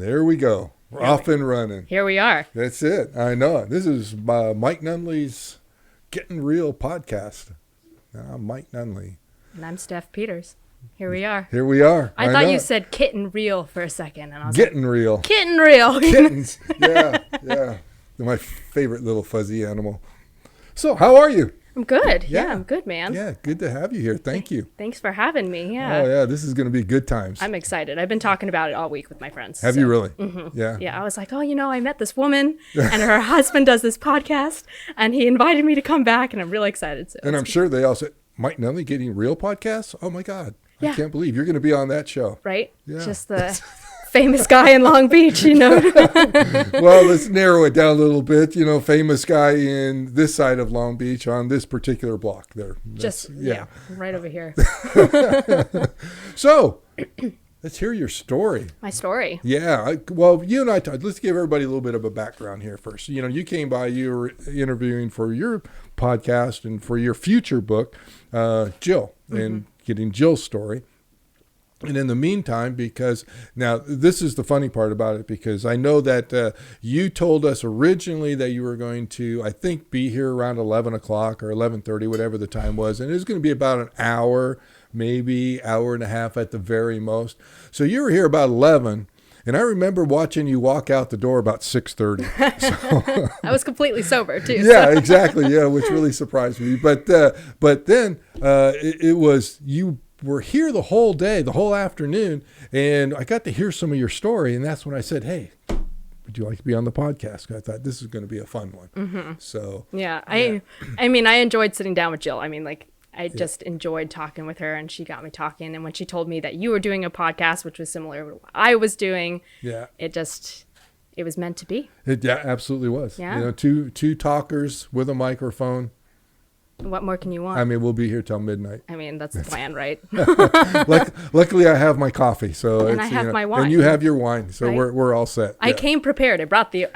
There we go. We're off and running. Here we are. That's it. I know it. This is Mike Nunley's Gettin Real Podcast. I'm Mike Nunley. And I'm Steph Peters. Here we are. Here we are. I thought you said kitten real for a second. And I was Gettin Real. Kitten real. Kittens. Yeah. They're my favorite little fuzzy animal. So how are you? I'm good. Yeah, I'm good, man. Yeah, good to have you here. Thank you. Thanks for having me. Yeah. Oh, yeah. This is going to be good times. I'm excited. I've been talking about it all week with my friends. Have you really? Mm-hmm. Yeah. Yeah. I was like, I met this woman and her husband does this podcast and he invited me to come back and I'm really excited. So and I'm sure they all said, Mike Nunley Gettin Real Podcast? Oh, my God. Yeah. I can't believe you're going to be on that show. Right? Yeah. Just the famous guy in Long Beach, Well, let's narrow it down a little bit. Famous guy in this side of Long Beach on this particular block there. Right over here. So, let's hear your story. My story. Yeah. You and I talked. Let's give everybody a little bit of a background here first. You came by, you were interviewing for your podcast and for your future book, Jill, and getting Jill's story. And in the meantime, because now this is the funny part about it, because I know that you told us originally that you were going to, I think, be here around 11 o'clock or 11:30, whatever the time was. And it was going to be about an hour, maybe hour and a half at the very most. So you were here about 11. And I remember watching you walk out the door about 6:30. So, I was completely sober too. Yeah, exactly. Yeah, which really surprised me. But then it was you were here the whole day, the whole afternoon, and I got to hear some of your story, and that's when I said, "Hey, would you like to be on the podcast?" I thought this is going to be a fun one. Mm-hmm. So yeah, I enjoyed sitting down with Jill. I just enjoyed talking with her and she got me talking. And when she told me that you were doing a podcast, which was similar to what I was doing, it was meant to be. It absolutely was. Yeah. Two talkers with a microphone. What more can you want? We'll be here till midnight. That's the plan, right? Luckily, I have my coffee, so and I have my wine, and you have your wine, so right? we're all set. I came prepared. I brought the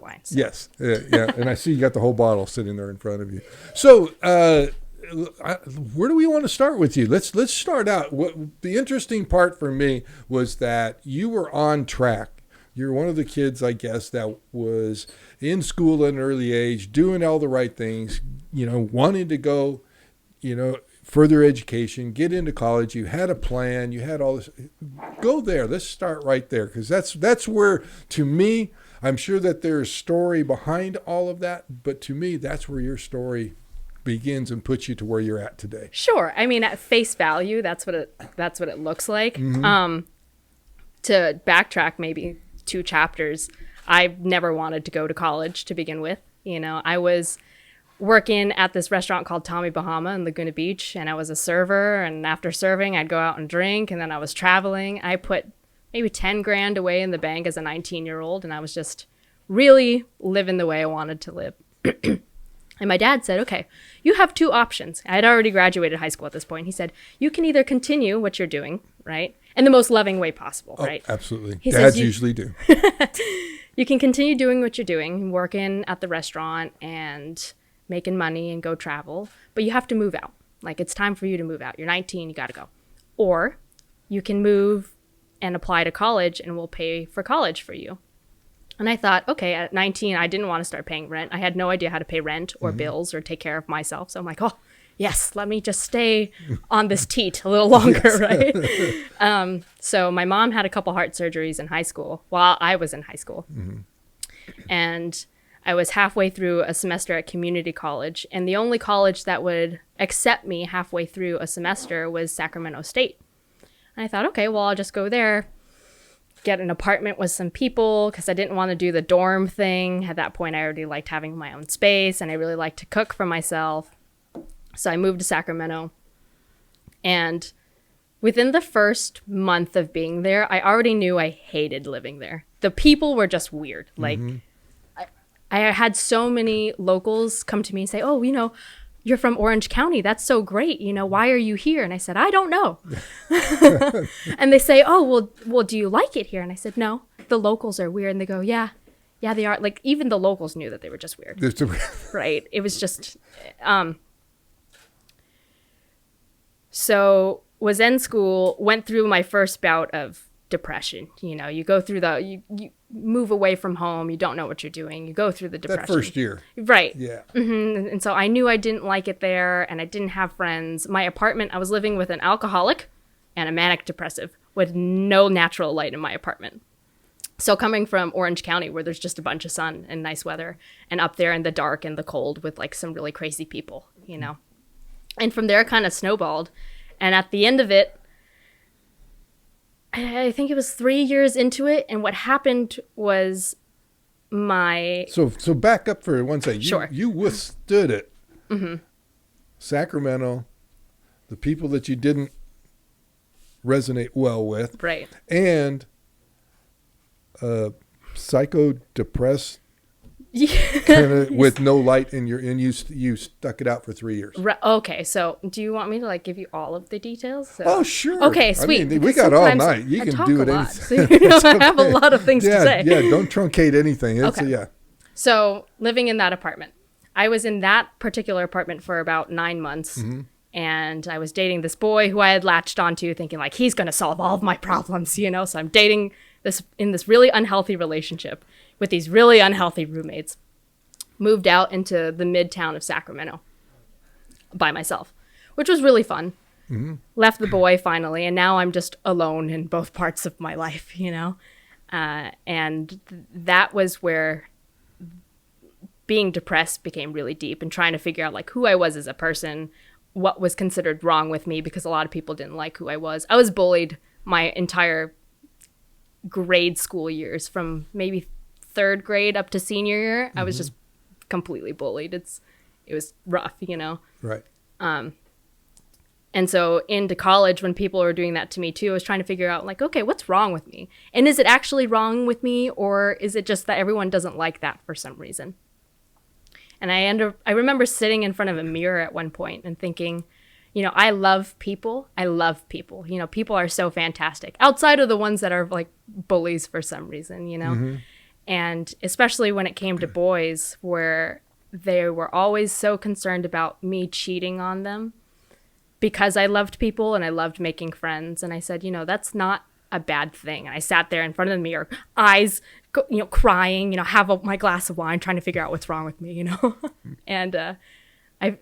wine. So. Yes, yeah, and I see you got the whole bottle sitting there in front of you. So, where do we want to start with you? Let's start out. What the interesting part for me was that you were on track. You're one of the kids, I guess, that was in school at an early age, doing all the right things, wanting to go, further education, get into college. You had a plan. You had all this. Go there. Let's start right there, because that's where, to me, I'm sure that there's story behind all of that, but to me, that's where your story begins and puts you to where you're at today. Sure. At face value, that's what it looks like. Mm-hmm. To backtrack maybe 2 chapters, I never wanted to go to college to begin with. I was working at this restaurant called Tommy Bahama in Laguna Beach, and I was a server, and after serving I'd go out and drink, and then I was traveling. I put maybe 10 grand away in the bank as a 19-year-old, and I was just really living the way I wanted to live. And my dad said, okay, you have 2 options. I had already graduated high school at this point. He said, you can either continue what you're doing, right? In the most loving way possible, right? Absolutely. He Dads says usually do. You can continue doing what you're doing, working at the restaurant and making money and go travel, but you have to move out. It's time for you to move out. You're 19, you got to go. Or you can move and apply to college and we'll pay for college for you. And I thought, okay, at 19, I didn't want to start paying rent. I had no idea how to pay rent or bills or take care of myself. So I'm like, oh, yes, let me just stay on this teat a little longer, right? So my mom had a couple heart surgeries in high school while I was in high school. Mm-hmm. And I was halfway through a semester at community college. And the only college that would accept me halfway through a semester was Sacramento State. And I thought, okay, well, I'll just go there, get an apartment with some people, because I didn't want to do the dorm thing. At that point, I already liked having my own space, and I really liked to cook for myself. So I moved to Sacramento. And within the first month of being there, I already knew I hated living there. The people were just weird. I had so many locals come to me and say, oh, you're from Orange County. That's so great. Why are you here? And I said, I don't know. And they say, oh, well, do you like it here? And I said, no, the locals are weird. And they go, yeah, they are. Even the locals knew that they were just weird. Right. It was just, so was in school, went through my first bout of depression. You know, you go through you move away from home, you don't know what you're doing, you go through the depression. That first year. Right. Yeah. And so I knew I didn't like it there, and I didn't have friends. My apartment, I was living with an alcoholic and a manic depressive with no natural light in my apartment. So coming from Orange County, where there's just a bunch of sun and nice weather, and up there in the dark and the cold with like some really crazy people, you know. And from there, it kind of snowballed. And at the end of it, I think it was 3 years into it, and what happened was So back up for one second. Sure. You withstood it. Mm-hmm. Sacramento, the people that you didn't resonate well with. Right. And psycho-depressed, kind of with no light in you stuck it out for 3 years. Okay, so do you want me to like give you all of the details? So. Oh, sure. Okay, sweet. I mean, we got all night. You can do it anything. So, you know, I have a lot of things to say. Yeah, don't truncate anything. Okay. Yeah. So living in that apartment, I was in that particular apartment for about 9 months. Mm-hmm. And I was dating this boy who I had latched onto, thinking like he's going to solve all of my problems, you know. So I'm dating this really unhealthy relationship with these really unhealthy roommates. Moved out into the midtown of Sacramento by myself, which was really fun. Mm-hmm. Left the boy finally, and now I'm just alone in both parts of my life, you know. And that was where being depressed became really deep, and trying to figure out like who I was as a person, what was considered wrong with me, because a lot of people didn't like who I was. I was bullied my entire grade school years, from maybe third grade up to senior year. Mm-hmm. I was just completely bullied. It was rough, you know. Right. And so into college, when people were doing that to me too, I was trying to figure out like, okay, what's wrong with me? And is it actually wrong with me, or is it just that everyone doesn't like that for some reason? And I remember sitting in front of a mirror at one point and thinking, you know, I love people. You know, people are so fantastic outside of the ones that are like bullies for some reason, you know. Mm-hmm. And especially when it came to boys, where they were always so concerned about me cheating on them because I loved people and I loved making friends. And I said, you know, that's not a bad thing. And I sat there in front of the mirror, eyes, you know, crying, you know, have my glass of wine, trying to figure out what's wrong with me, you know. And I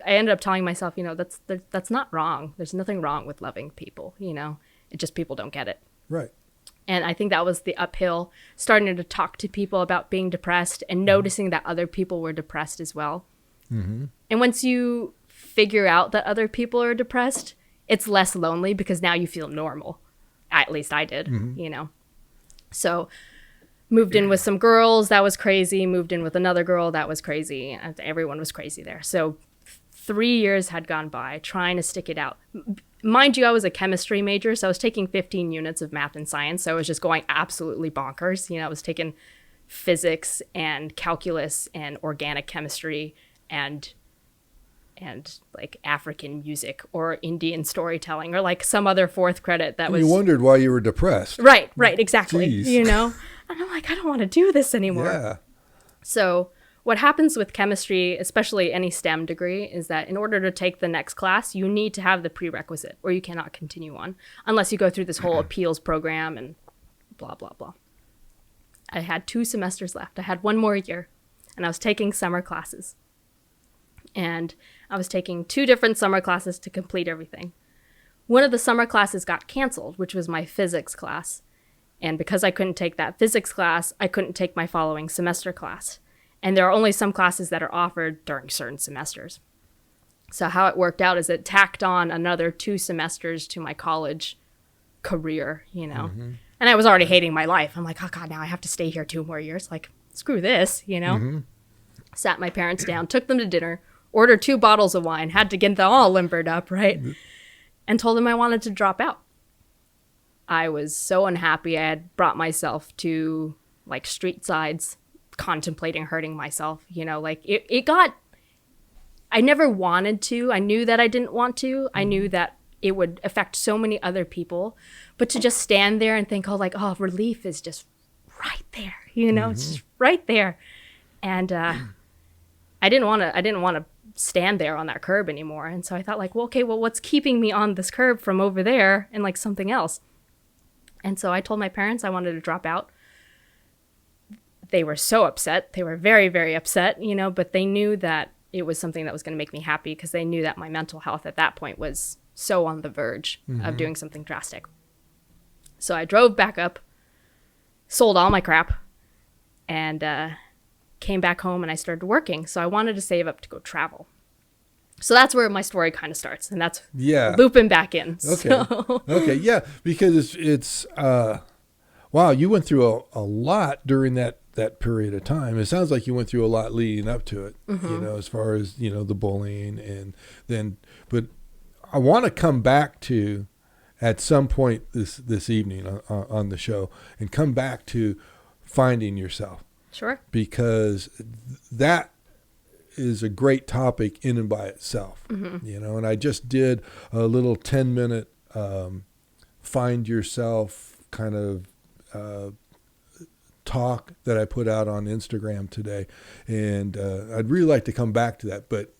ended up telling myself, you know, that's not wrong. There's nothing wrong with loving people, you know. It just people don't get it. Right. And I think that was the uphill, starting to talk to people about being depressed and noticing that other people were depressed as well. Mm-hmm. And once you figure out that other people are depressed, it's less lonely because now you feel normal. At least I did, you know. So moved in with some girls. That was crazy. Moved in with another girl. That was crazy. Everyone was crazy there. So 3 years had gone by trying to stick it out. Mind you, I was a chemistry major, so I was taking 15 units of math and science. So I was just going absolutely bonkers. You know, I was taking physics and calculus and organic chemistry and like African music or Indian storytelling or like some other fourth credit that was... You wondered why you were depressed. Right, exactly. Jeez. You know? And I'm like, I don't want to do this anymore. Yeah. So what happens with chemistry, especially any STEM degree, is that in order to take the next class, you need to have the prerequisite or you cannot continue on unless you go through this whole appeals program and blah, blah, blah. I had 2 semesters left. I had 1 more year, and I was taking summer classes. And I was taking 2 different summer classes to complete everything. One of the summer classes got canceled, which was my physics class. And because I couldn't take that physics class, I couldn't take my following semester class. And there are only some classes that are offered during certain semesters. So how it worked out is it tacked on another 2 semesters to my college career, you know. Mm-hmm. And I was already hating my life. I'm like, oh God, now I have to stay here 2 more years. Like, screw this, you know. Mm-hmm. Sat my parents down, took them to dinner, ordered 2 bottles of wine, had to get them all limbered up, right? Mm-hmm. And told them I wanted to drop out. I was so unhappy. I had brought myself to like street sides, contemplating hurting myself, you know, like it got, I never wanted to. I knew that I didn't want to. I knew that it would affect so many other people, but to just stand there and think, oh, relief is just right there, you know, it's just right there. And I didn't want to stand there on that curb anymore. And so I thought like, well, okay, well, what's keeping me on this curb from over there and like something else? And so I told my parents I wanted to drop out. They were so upset. They were very, very upset, but they knew that it was something that was going to make me happy because they knew that my mental health at that point was so on the verge of doing something drastic. So I drove back up, sold all my crap, and came back home and I started working. So I wanted to save up to go travel. So that's where my story kind of starts, and that's looping back in. Okay. So. Okay. Yeah. Because it's wow, you went through a lot during that period of time. It sounds like you went through a lot leading up to it, as far as, the bullying but I want to come back to at some point this evening on the show and come back to finding yourself. Sure. Because that is a great topic in and by itself, and I just did a little 10-minute find yourself kind of talk that I put out on Instagram today. And I'd really like to come back to that, but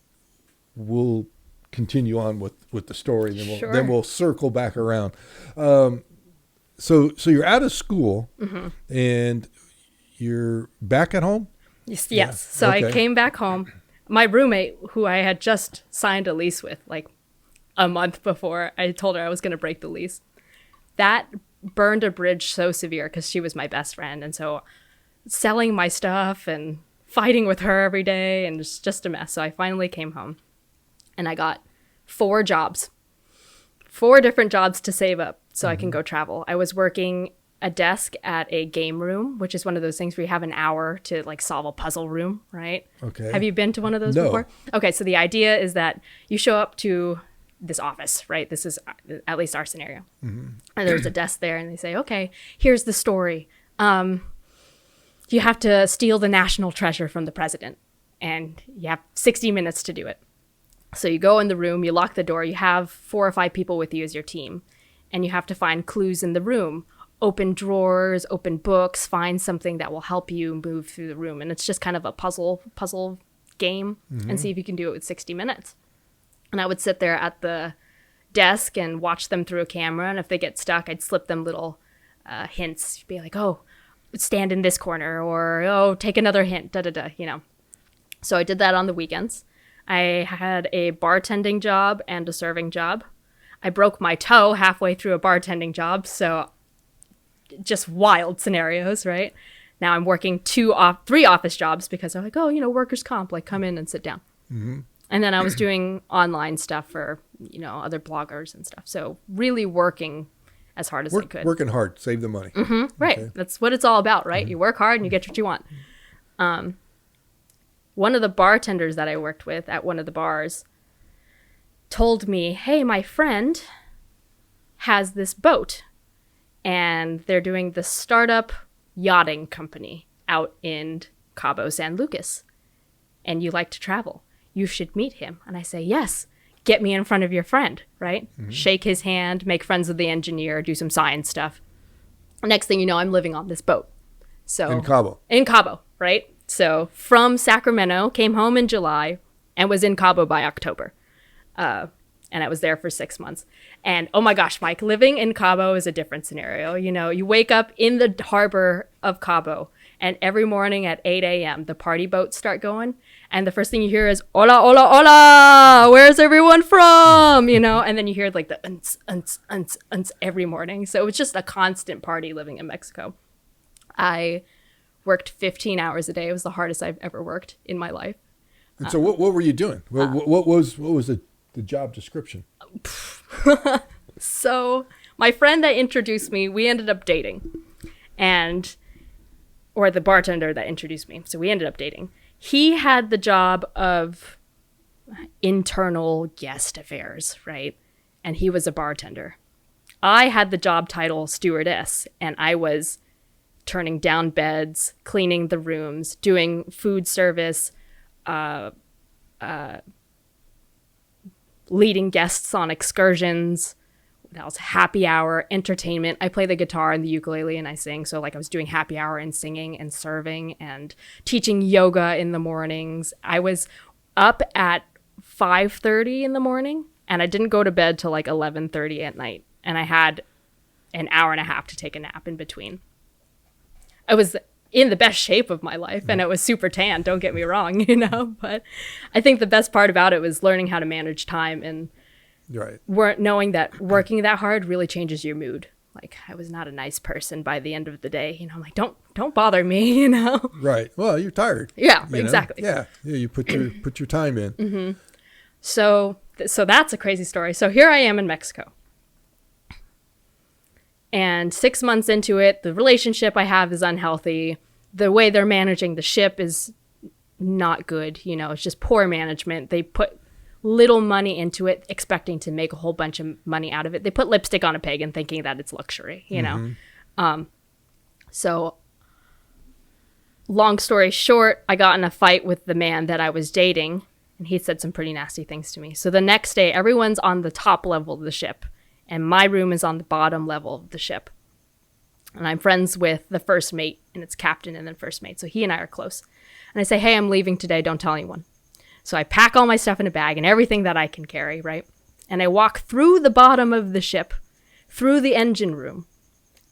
we'll continue on with the story. And then we'll circle back around. So you're out of school and you're back at home? Yes. Yeah. So okay. I came back home. My roommate, who I had just signed a lease with like a month before, I told her I was going to break the lease. That burned a bridge so severe because she was my best friend. And so selling my stuff and fighting with her every day and just a mess. So I finally came home and I got 4 different jobs to save up so I can go travel. I was working a desk at a game room, which is one of those things where you have an hour to like solve a puzzle room, right? Okay. Have you been to one of those before? Okay, so the idea is that you show up to this office, right? This is at least our scenario. And there's a desk there and they say, okay, here's the story. You have to steal the national treasure from the president and you have 60 minutes to do it. So you go in the room, you lock the door, you have 4 or 5 people with you as your team, and you have to find clues in the room. Open drawers, open books, find something that will help you move through the room. And it's just kind of a puzzle game and see if you can do it with 60 minutes. And I would sit there at the desk and watch them through a camera. And if they get stuck, I'd slip them little hints. Be like, oh, stand in this corner, or, oh, take another hint, So I did that on the weekends. I had a bartending job and a serving job. I broke my toe halfway through a bartending job, so just wild scenarios, right? Now I'm working 3 office jobs because I'm like, oh, workers' comp, like come in and sit down. And then I was doing online stuff for, other bloggers and stuff. So really working as hard as I could. Working hard, save the money. Right. Okay. That's what it's all about, right? You work hard and you get what you want. One of the bartenders that I worked with at one of the bars told me, hey, my friend has this boat and they're doing the startup yachting company out in Cabo San Lucas. And you like to travel. You should meet him. And I say, yes, get me in front of your friend, right? Shake his hand, make friends with the engineer, do some science stuff. Next thing you know, I'm living on this boat. So in Cabo, right? So from Sacramento, came home in July and was in Cabo by October. And I was there for 6 months. And oh my gosh, Mike, living in Cabo is a different scenario. You wake up in the harbor of Cabo and every morning at 8 a.m., the party boats start going. And the first thing you hear is, hola, hola, hola, where's everyone from? And then you hear like the unts every morning. So it was just a constant party living in Mexico. I worked 15 hours a day. It was the hardest I've ever worked in my life. And so what were you doing? What was the job description? So my friend that introduced me, we ended up dating. Or the bartender that introduced me. So we ended up dating. He had the job of internal guest affairs, right? And he was a bartender. I had the job title stewardess, and I was turning down beds, cleaning the rooms, doing food service, leading guests on excursions. That was happy hour, entertainment. I play the guitar and the ukulele and I sing. So like I was doing happy hour and singing and serving and teaching yoga in the mornings. I was up at 5:30 in the morning and I didn't go to bed till like 11:30 at night. And I had an hour and a half to take a nap in between. I was in the best shape of my life, and it was super tan, don't get me wrong, you know, but I think the best part about it was learning how to manage time and knowing that working that hard really changes your mood. Like, I was not a nice person by the end of the day, you know. I'm like, don't bother me, you know. Right. Well, you're tired. Yeah, exactly. Yeah. You put your time in. Mm-hmm. So that's a crazy story. So here I am in Mexico. And 6 months into it, the relationship I have is unhealthy. The way they're managing the ship is not good. You know, it's just poor management. They put little money into it, expecting to make a whole bunch of money out of it. They put lipstick on a pig and thinking that it's luxury, you know? So long story short, I got in a fight with the man that I was dating, and he said some pretty nasty things to me. So the next day, everyone's on the top level of the ship, and my room is on the bottom level of the ship. And I'm friends with the first mate, and it's captain and then first mate. So he and I are close. And I say, hey, I'm leaving today. Don't tell anyone. So I pack all my stuff in a bag and everything that I can carry, right? And I walk through the bottom of the ship, through the engine room,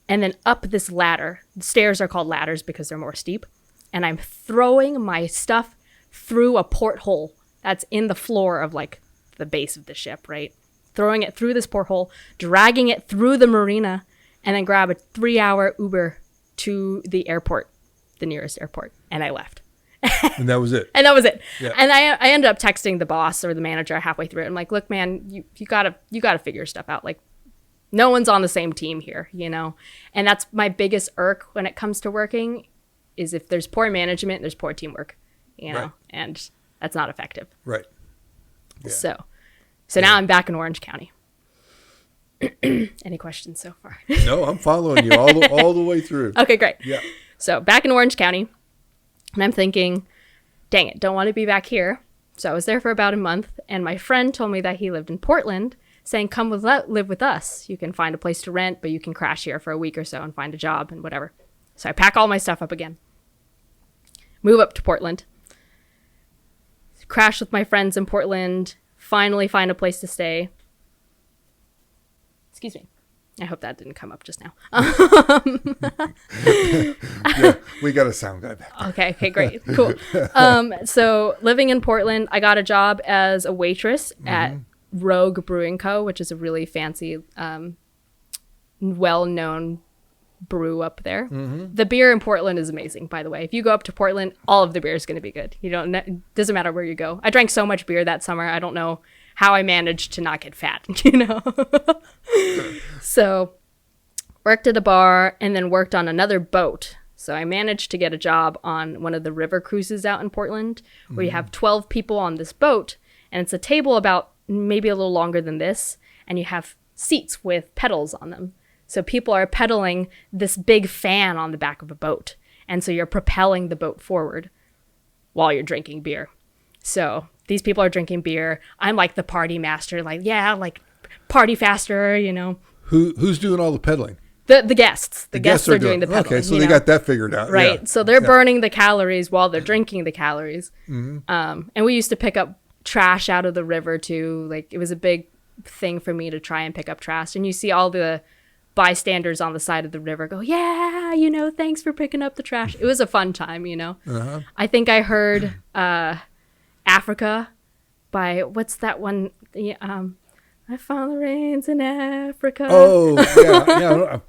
and then up this ladder. The stairs are called ladders because they're more steep. And I'm throwing my stuff through a porthole that's in the floor of, like, the base of the ship, right? Throwing it through this porthole, dragging it through the marina, and then grab a 3-hour Uber to the airport, the nearest airport. And I left. And that was it. And that was it. Yeah. And I ended up texting the boss or the manager halfway through it. I'm like, look, man, you gotta figure stuff out. Like, no one's on the same team here, you know? And that's my biggest irk when it comes to working, is if there's poor management, there's poor teamwork, you know? Right. And that's not effective. Right. Yeah. So now I'm back in Orange County. Any questions so far? No, I'm following you all the way through. Okay, great. Yeah. So back in Orange County, and I'm thinking, dang it, don't want to be back here. So I was there for about a month, and my friend told me that he lived in Portland, saying, come live with us. You can find a place to rent, but you can crash here for a week or so and find a job and whatever. So I pack all my stuff up again, move up to Portland, crash with my friends in Portland, finally find a place to stay. Excuse me. I hope that didn't come up just now. Yeah, we got a sound guy back there. Okay, great, cool. So living in Portland, I got a job as a waitress at Rogue Brewing Co., which is a really fancy, well-known brew up there. The beer in Portland is amazing, by the way. If you go up to Portland, all of the beer is going to be good. It doesn't matter where you go. I drank so much beer that summer. I don't know how I managed to not get fat, you know? So worked at a bar and then worked on another boat. So I managed to get a job on one of the river cruises out in Portland, where you have 12 people on this boat, and it's a table about maybe a little longer than this, and you have seats with pedals on them. So people are pedaling this big fan on the back of a boat. And so you're propelling the boat forward while you're drinking beer. So these people are drinking beer. I'm like the party master, like, yeah, like party faster, you know. Who's doing all the peddling? The guests. The guests are doing the peddling. Okay, so they got that figured out. Right. Yeah. So they're burning the calories while they're drinking the calories. And we used to pick up trash out of the river too. Like, it was a big thing for me to try and pick up trash. And you see all the bystanders on the side of the river go, yeah, you know, thanks for picking up the trash. It was a fun time, you know. I think I heard Africa by, what's that one? I found the rains in Africa. Oh, yeah.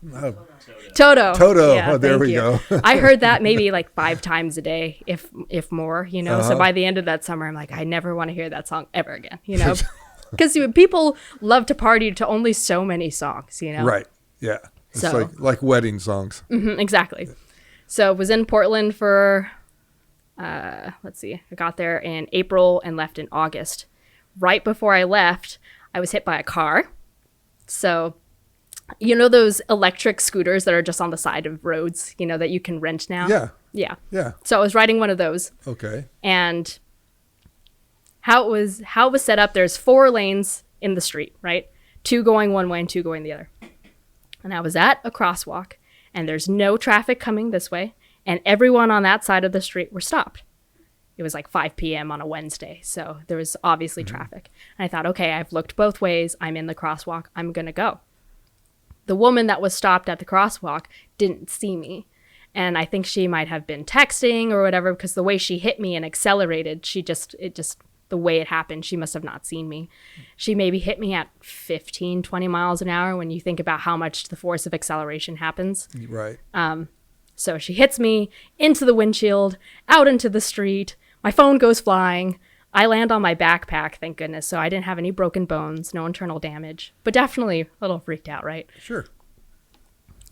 Toto. Yeah, there we go. I heard that maybe like 5 times a day, if more, you know. So by the end of that summer, I'm like, I never want to hear that song ever again, you know. Because people love to party to only so many songs, you know. Right. Yeah. It's like wedding songs. Exactly. So I was in Portland for, let's see, I got there in April and left in August. Right before I left, I was hit by a car. So, you know those electric scooters that are just on the side of roads, you know, that you can rent now? Yeah. So I was riding one of those. Okay. And how it was set up, there's 4 lanes in the street, right? 2 going one way and 2 going the other. And I was at a crosswalk, and there's no traffic coming this way, and everyone on that side of the street were stopped. It was like 5 p.m. on a Wednesday, so there was obviously traffic. And I thought, okay, I've looked both ways. I'm in the crosswalk. I'm going to go. the woman that was stopped at the crosswalk didn't see me. And I think she might have been texting or whatever, because the way she hit me and accelerated, the way it happened, she must have not seen me. She maybe hit me at 15, 20 miles an hour when you think about how much the force of acceleration happens. Right. So she hits me into the windshield, out into the street. My phone goes flying. I land on my backpack, thank goodness. So I didn't have any broken bones, no internal damage, but definitely a little freaked out, right? Sure.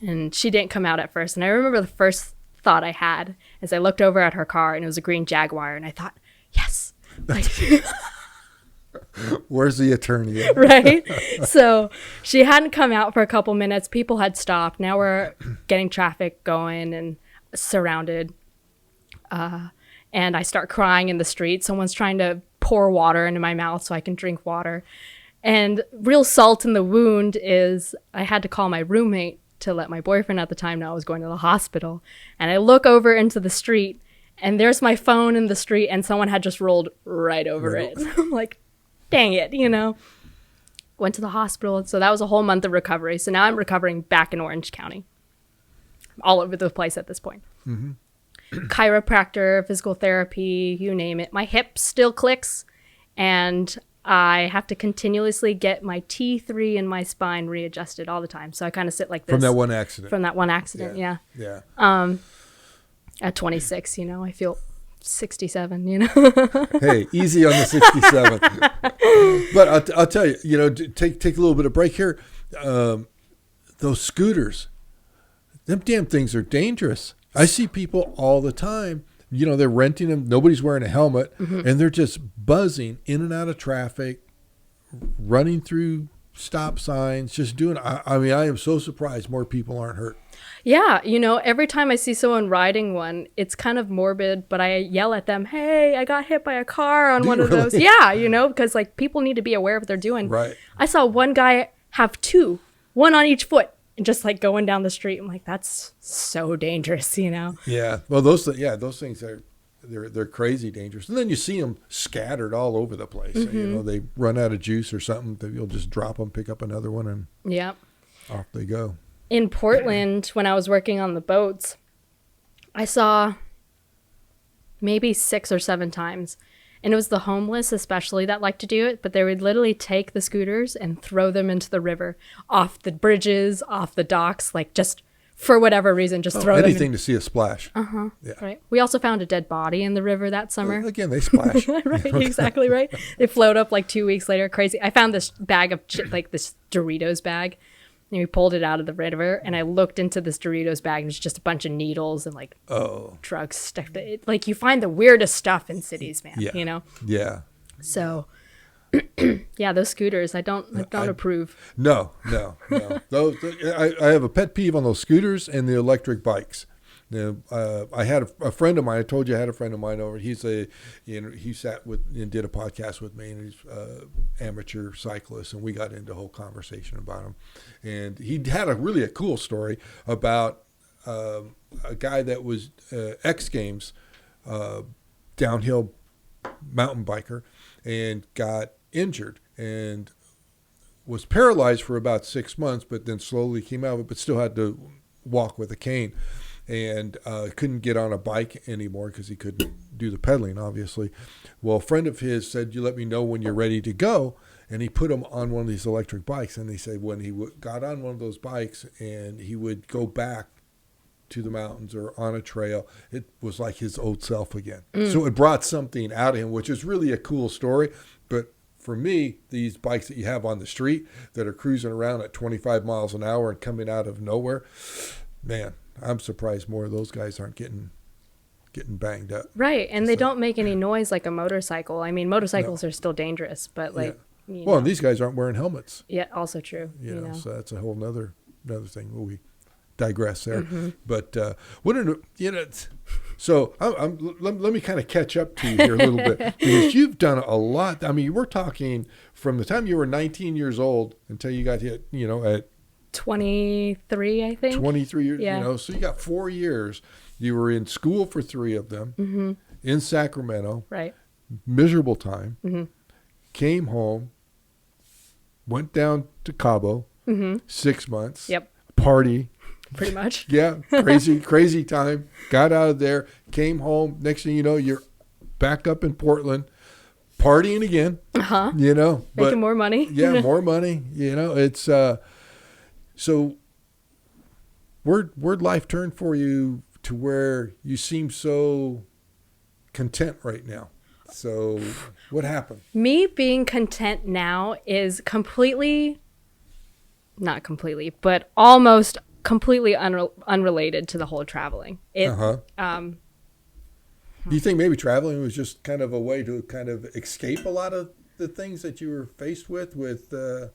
And she didn't come out at first. And I remember the first thought I had as I looked over at her car, and it was a green Jaguar. And I thought, yes. Like, where's the attorney? Right? So she hadn't come out for a couple minutes. People had stopped. Now we're getting traffic going and surrounded. And I start crying in the street. Someone's trying to pour water into my mouth so I can drink water. And real salt in the wound is I had to call my roommate to let my boyfriend at the time know I was going to the hospital. And I look over into the street, and there's my phone in the street, and someone had just rolled right over it. I'm like, dang it, Went to the hospital. So that was a whole month of recovery. So now I'm recovering back in Orange County. I'm all over the place at this point. Mm-hmm. Chiropractor, physical therapy, you name it. My hip still clicks, and I have to continuously get my T3 in my spine readjusted all the time. So I kind of sit like this. From that one accident. From that one accident, yeah. At 26, I feel 67, Hey, easy on the 67. But I'll tell you, take a little bit of break here. Those scooters, them damn things are dangerous. I see people all the time. They're renting them. Nobody's wearing a helmet, and they're just buzzing in and out of traffic, running through stop signs, just doing. I am so surprised more people aren't hurt. Yeah, every time I see someone riding one, it's kind of morbid, but I yell at them, "Hey, I got hit by a car on one of those." Yeah, because like people need to be aware of what they're doing. Right. I saw one guy have two, one on each foot, and just like going down the street. I'm like, that's so dangerous, Yeah. Well, those things are they're crazy dangerous. And then you see them scattered all over the place. They run out of juice or something. You'll just drop them, pick up another one, and off they go. In Portland, when I was working on the boats, I saw maybe 6 or 7 times. And it was the homeless especially that like to do it, but they would literally take the scooters and throw them into the river, off the bridges, off the docks, like just for whatever reason, just throw them anything to see a splash. Yeah. Right. We also found a dead body in the river that summer. Again, they splash. Right, exactly right. They float up like 2 weeks later. Crazy. I found this bag of like this Doritos bag. And we pulled it out of the river, and I looked into this Doritos bag, and it's just a bunch of needles and like drugs stuff. Like you find the weirdest stuff in cities, man. Yeah. Yeah. So, yeah, those scooters, I don't approve. No. Those I have a pet peeve on those scooters and the electric bikes. I had a friend of mine. I told you I had a friend of mine over. He sat with and did a podcast with me, and he's amateur cyclist, and we got into a whole conversation about him. And he had a cool story about a guy that was X Games downhill mountain biker and got injured and was paralyzed for about 6 months, but then slowly came out of it, but still had to walk with a cane. And couldn't get on a bike anymore because he couldn't do the pedaling, obviously. Well, a friend of his said, "You let me know when you're ready to go." And he put him on one of these electric bikes. And they said when he got on one of those bikes and he would go back to the mountains or on a trail, it was like his old self again. So it brought something out of him, which is really a cool story. But for me, these bikes that you have on the street that are cruising around at 25 miles an hour and coming out of nowhere, man, I'm surprised more of those guys aren't getting banged up. Right, and they don't make any noise like a motorcycle. I mean, motorcycles are still dangerous, but like... Yeah. Well, and these guys aren't wearing helmets. Yeah, also true. So that's a whole nother thing. We digress there. But so let me kind of catch up to you here a little bit, because you've done a lot. I mean, we're talking from the time you were 19 years old until you got hit, at 23, I think. 23 years, so you got 4 years. You were in school for 3 of them in Sacramento. Right. Miserable time. Came home, went down to Cabo, 6 months. Yep. Party. Pretty much. Yeah. Crazy time. Got out of there, came home. Next thing you know, you're back up in Portland, partying again. You know. Making more money. Yeah, more money. You know, it's so where'd life turn for you to where you seem so content right now? So what happened? Me being content now is not completely, but almost completely unrelated to the whole traveling. Do you think maybe traveling was just kind of a way to kind of escape a lot of the things that you were faced with you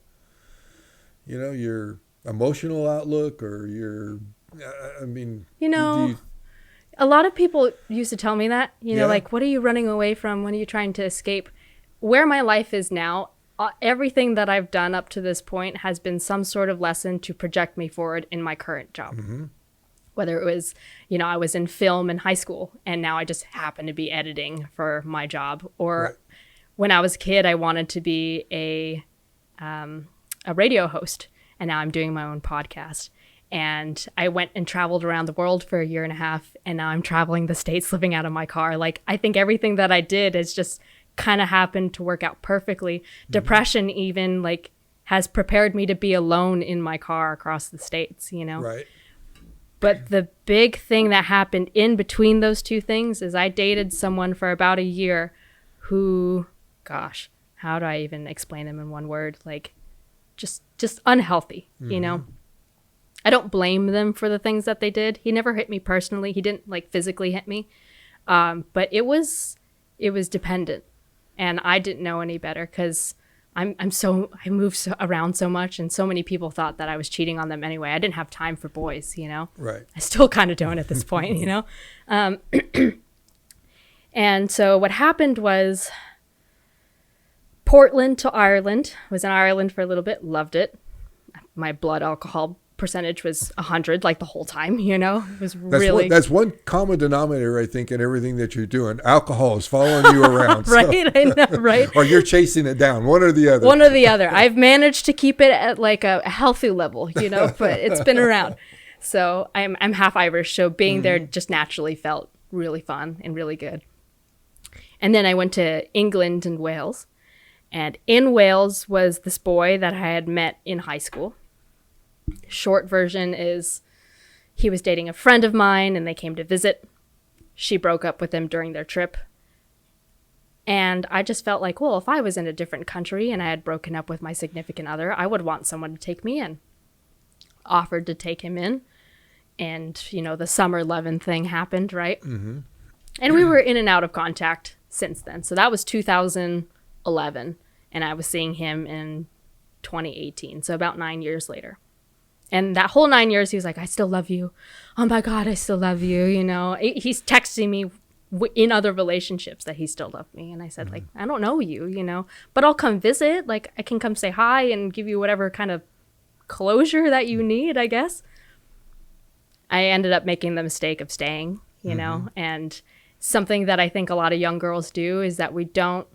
know, your emotional outlook or your, a lot of people used to tell me that, you know, Yeah. like, what are you running away from? What are you trying to escape? Where my life is now, everything that I've done up to this point has been some sort of lesson to project me forward in my current job. Whether it was, you know, I was in film in high school and now I just happen to be editing for my job. Or when I was a kid, I wanted to be a radio host and now I'm doing my own podcast. And I went and traveled around the world for a year and a half and now I'm traveling the States living out of my car. Like, I think everything that I did is just kind of happened to work out perfectly. Depression even like has prepared me to be alone in my car across the States, you know? Right. But the big thing that happened in between those two things is I dated someone for about a year who, gosh, how do I even explain them in one word? Like, just unhealthy, you know? I don't blame them for the things that they did. He never hit me personally. He didn't like physically hit me. But it was dependent. And I didn't know any better because I moved around so much and so many people thought that I was cheating on them anyway. I didn't have time for boys, you know? Right. I still kind of don't at this point, you know? And so what happened was Portland to Ireland. I was in Ireland for a little bit, loved it. My blood alcohol percentage was 100 like the whole time, you know? It was that's one common denominator, I think, in everything that you're doing. Alcohol is following you around. Right, I know, right? Or you're chasing it down, one or the other. One or the other. I've managed to keep it at like a healthy level, you know, but it's been around. So I'm half Irish, so being there just naturally felt really fun and really good. And then I went to England and Wales. And in Wales was this boy that I had met in high school. Short version is he was dating a friend of mine and they came to visit. She broke up with him during their trip. And I just felt like, well, if I was in a different country and I had broken up with my significant other, I would want someone to take me in. Offered to take him in. And, you know, the summer lovin' thing happened, right? And we were in and out of contact since then. So that was 2011. And I was seeing him in 2018. So about 9 years later. And that whole 9 years, he was like, I still love you. Oh my God, I still love you. You know, he's texting me in other relationships that he still loved me. And I said, like, I don't know you, you know, but I'll come visit. Like, I can come say hi and give you whatever kind of closure that you need, I guess. I ended up making the mistake of staying, you know, and something that I think a lot of young girls do is that we don't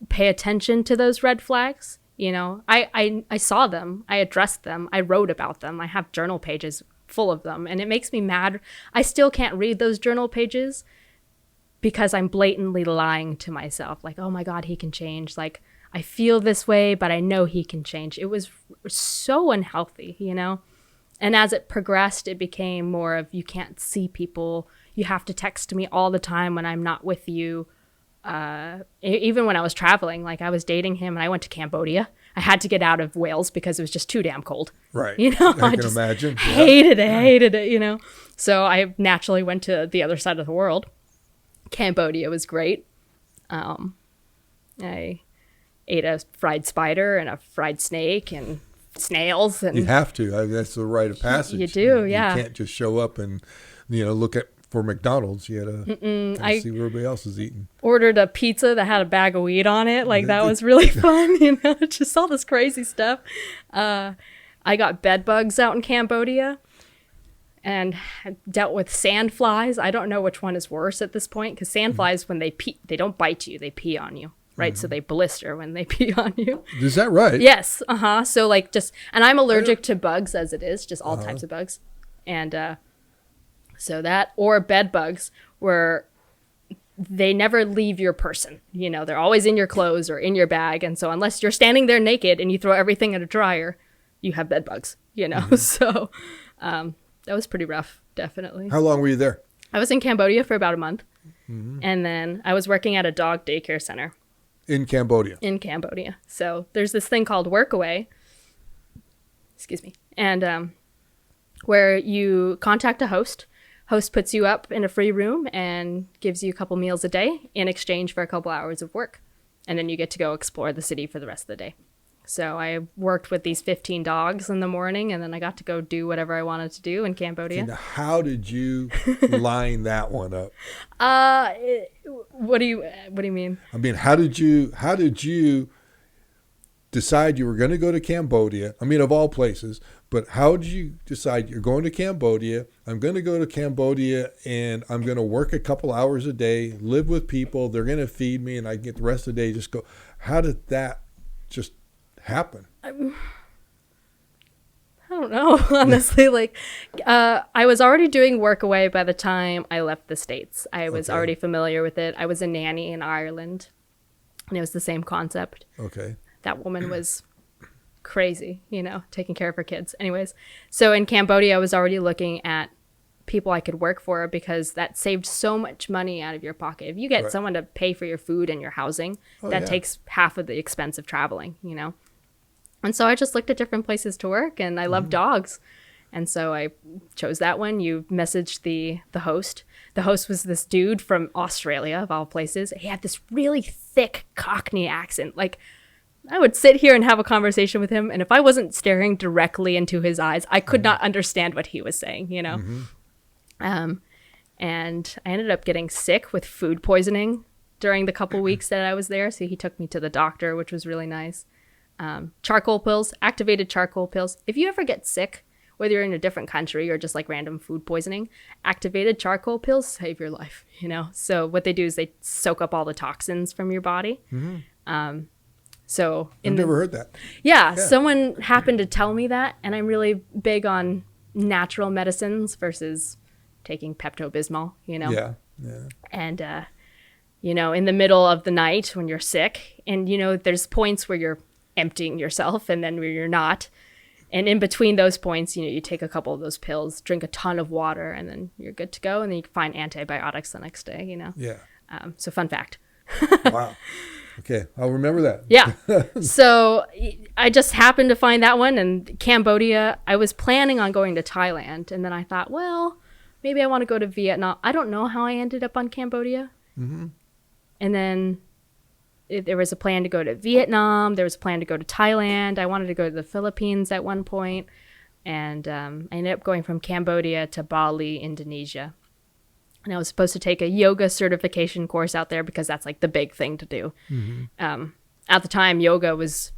pay attention to those red flags. You know, I saw them, I addressed them, I wrote about them, I have journal pages full of them, and it makes me mad. I still can't read those journal pages because I'm blatantly lying to myself. Like, oh my God, he can change. Like, I feel this way, but I know he can change. It was so unhealthy, you know? And as it progressed, it became more of you can't see people. You have to text me all the time when I'm not with you. Even when I was traveling, like I was dating him and I went to Cambodia. I had to get out of Wales because it was just too damn cold. Right. You know, I can imagine. Hated it, you know. So I naturally went to the other side of the world. Cambodia was great. I ate a fried spider and a fried snake and snails. And you have to. That's the rite of passage. You do, yeah. You can't just show up and, you know, look at for McDonald's. You got to see what everybody else is eating. Ordered a pizza that had a bag of weed on it. Like, that was really fun, you know, just all this crazy stuff. I got bed bugs out in Cambodia and dealt with sand flies. I don't know which one is worse at this point because sand flies, when they pee, they don't bite you, they pee on you. right? So they blister when they pee on you. Is that right? Yes. So like and I'm allergic to bugs as it is, just all types of bugs. And so that, or bed bugs, where they never leave your person. They're always in your clothes or in your bag. And so unless you're standing there naked and you throw everything in a dryer, you have bed bugs, So that was pretty rough, definitely. How long were you there? I was in Cambodia for about a month. And then I was working at a dog daycare center. In Cambodia? In Cambodia. So there's this thing called Workaway. Excuse me. And where you contact a host. Host puts you up in a free room and gives you a couple meals a day in exchange for a couple hours of work. And then you get to go explore the city for the rest of the day. So I worked with these 15 dogs in the morning, and then I got to go do whatever I wanted to do in Cambodia. Now, how did you line that one up? What do you mean? I mean, how did you decide you were going to go to Cambodia? I mean, of all places, but how did you decide you're going to Cambodia? I'm going to go to Cambodia and I'm going to work a couple hours a day, live with people. They're going to feed me, and I get the rest of the day just go. How did that just happen? I don't know, honestly. I was already doing Workaway by the time I left the States. I was already familiar with it. I was a nanny in Ireland, and it was the same concept. Okay. That woman was crazy, taking care of her kids. Anyways, so in Cambodia, I was already looking at people I could work for, because that saved so much money out of your pocket. If you get someone to pay for your food and your housing, that takes half of the expense of traveling, And so I just looked at different places to work, and I love dogs. And so I chose that one. You messaged the host. The host was this dude from Australia, of all places. He had this really thick Cockney accent. I would sit here and have a conversation with him, and if I wasn't staring directly into his eyes, I could not understand what he was saying, And I ended up getting sick with food poisoning during the couple weeks that I was there. So he took me to the doctor, which was really nice. Charcoal pills, activated charcoal pills. If you ever get sick, whether you're in a different country or just like random food poisoning, activated charcoal pills save your life, So what they do is they soak up all the toxins from your body. So I've never heard that. Yeah, someone happened to tell me that, and I'm really big on natural medicines versus taking Pepto-Bismol, Yeah. And, in the middle of the night when you're sick, and, there's points where you're emptying yourself and then where you're not. And in between those points, you take a couple of those pills, drink a ton of water, and then you're good to go. And then you can find antibiotics the next day, Yeah. So fun fact. Wow. Okay, I'll remember that. Yeah. So I just happened to find that one. And Cambodia, I was planning on going to Thailand. And then I thought, well, maybe I want to go to Vietnam. I don't know how I ended up on Cambodia. And then there was a plan to go to Vietnam. There was a plan to go to Thailand. I wanted to go to the Philippines at one point. And I ended up going from Cambodia to Bali, Indonesia. And I was supposed to take a yoga certification course out there because that's like the big thing to do. At the time, yoga was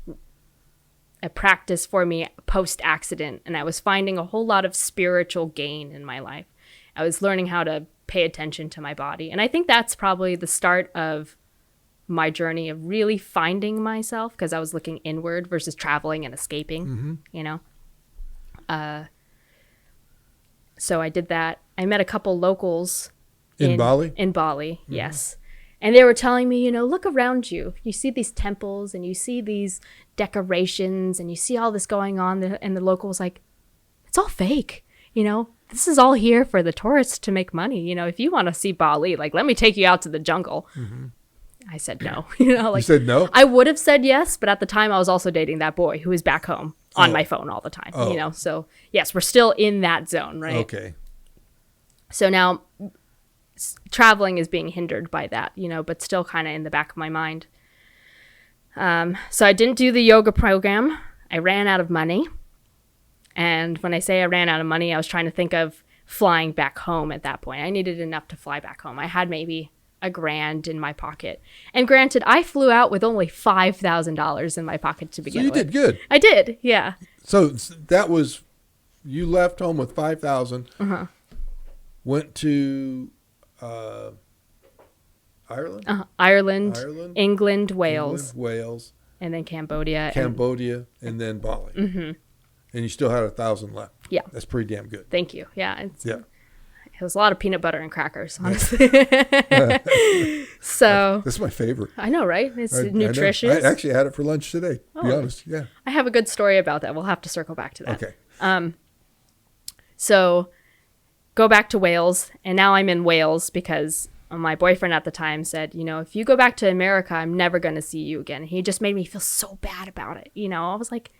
a practice for me post-accident, and I was finding a whole lot of spiritual gain in my life. I was learning how to pay attention to my body. And I think that's probably the start of my journey of really finding myself, because I was looking inward versus traveling and escaping, So I did that. I met a couple locals in Bali. In Bali, yes. And they were telling me, look around you. You see these temples and you see these decorations and you see all this going on. And the local was like, it's all fake. This is all here for the tourists to make money. If you want to see Bali, let me take you out to the jungle. I said no. You said no? I would have said yes, but at the time I was also dating that boy who was back home on my phone all the time. So yes, we're still in that zone, right? Okay. So now traveling is being hindered by that, but still kind of in the back of my mind. So I didn't do the yoga program. I ran out of money. And when I say I ran out of money, I was trying to think of flying back home at that point. I needed enough to fly back home. I had maybe $1,000 in my pocket. And granted, I flew out with only $5,000 in my pocket to begin with. So you did good. I did, yeah. So that was, you left home with $5,000, went to, Ireland? Ireland, Ireland, England, Wales, England, Wales, and then Cambodia. and then Bali. And you still had 1,000 left. Yeah. That's pretty damn good. Thank you. Yeah. Yeah. It was a lot of peanut butter and crackers, honestly. So That's my favorite. I know, right? It's I nutritious. I actually had it for lunch today, to be honest. Yeah. I have a good story about that. We'll have to circle back to that. Okay. So go back to Wales, and now I'm in Wales because my boyfriend at the time said, if you go back to America, I'm never going to see you again. He just made me feel so bad about it. I was like,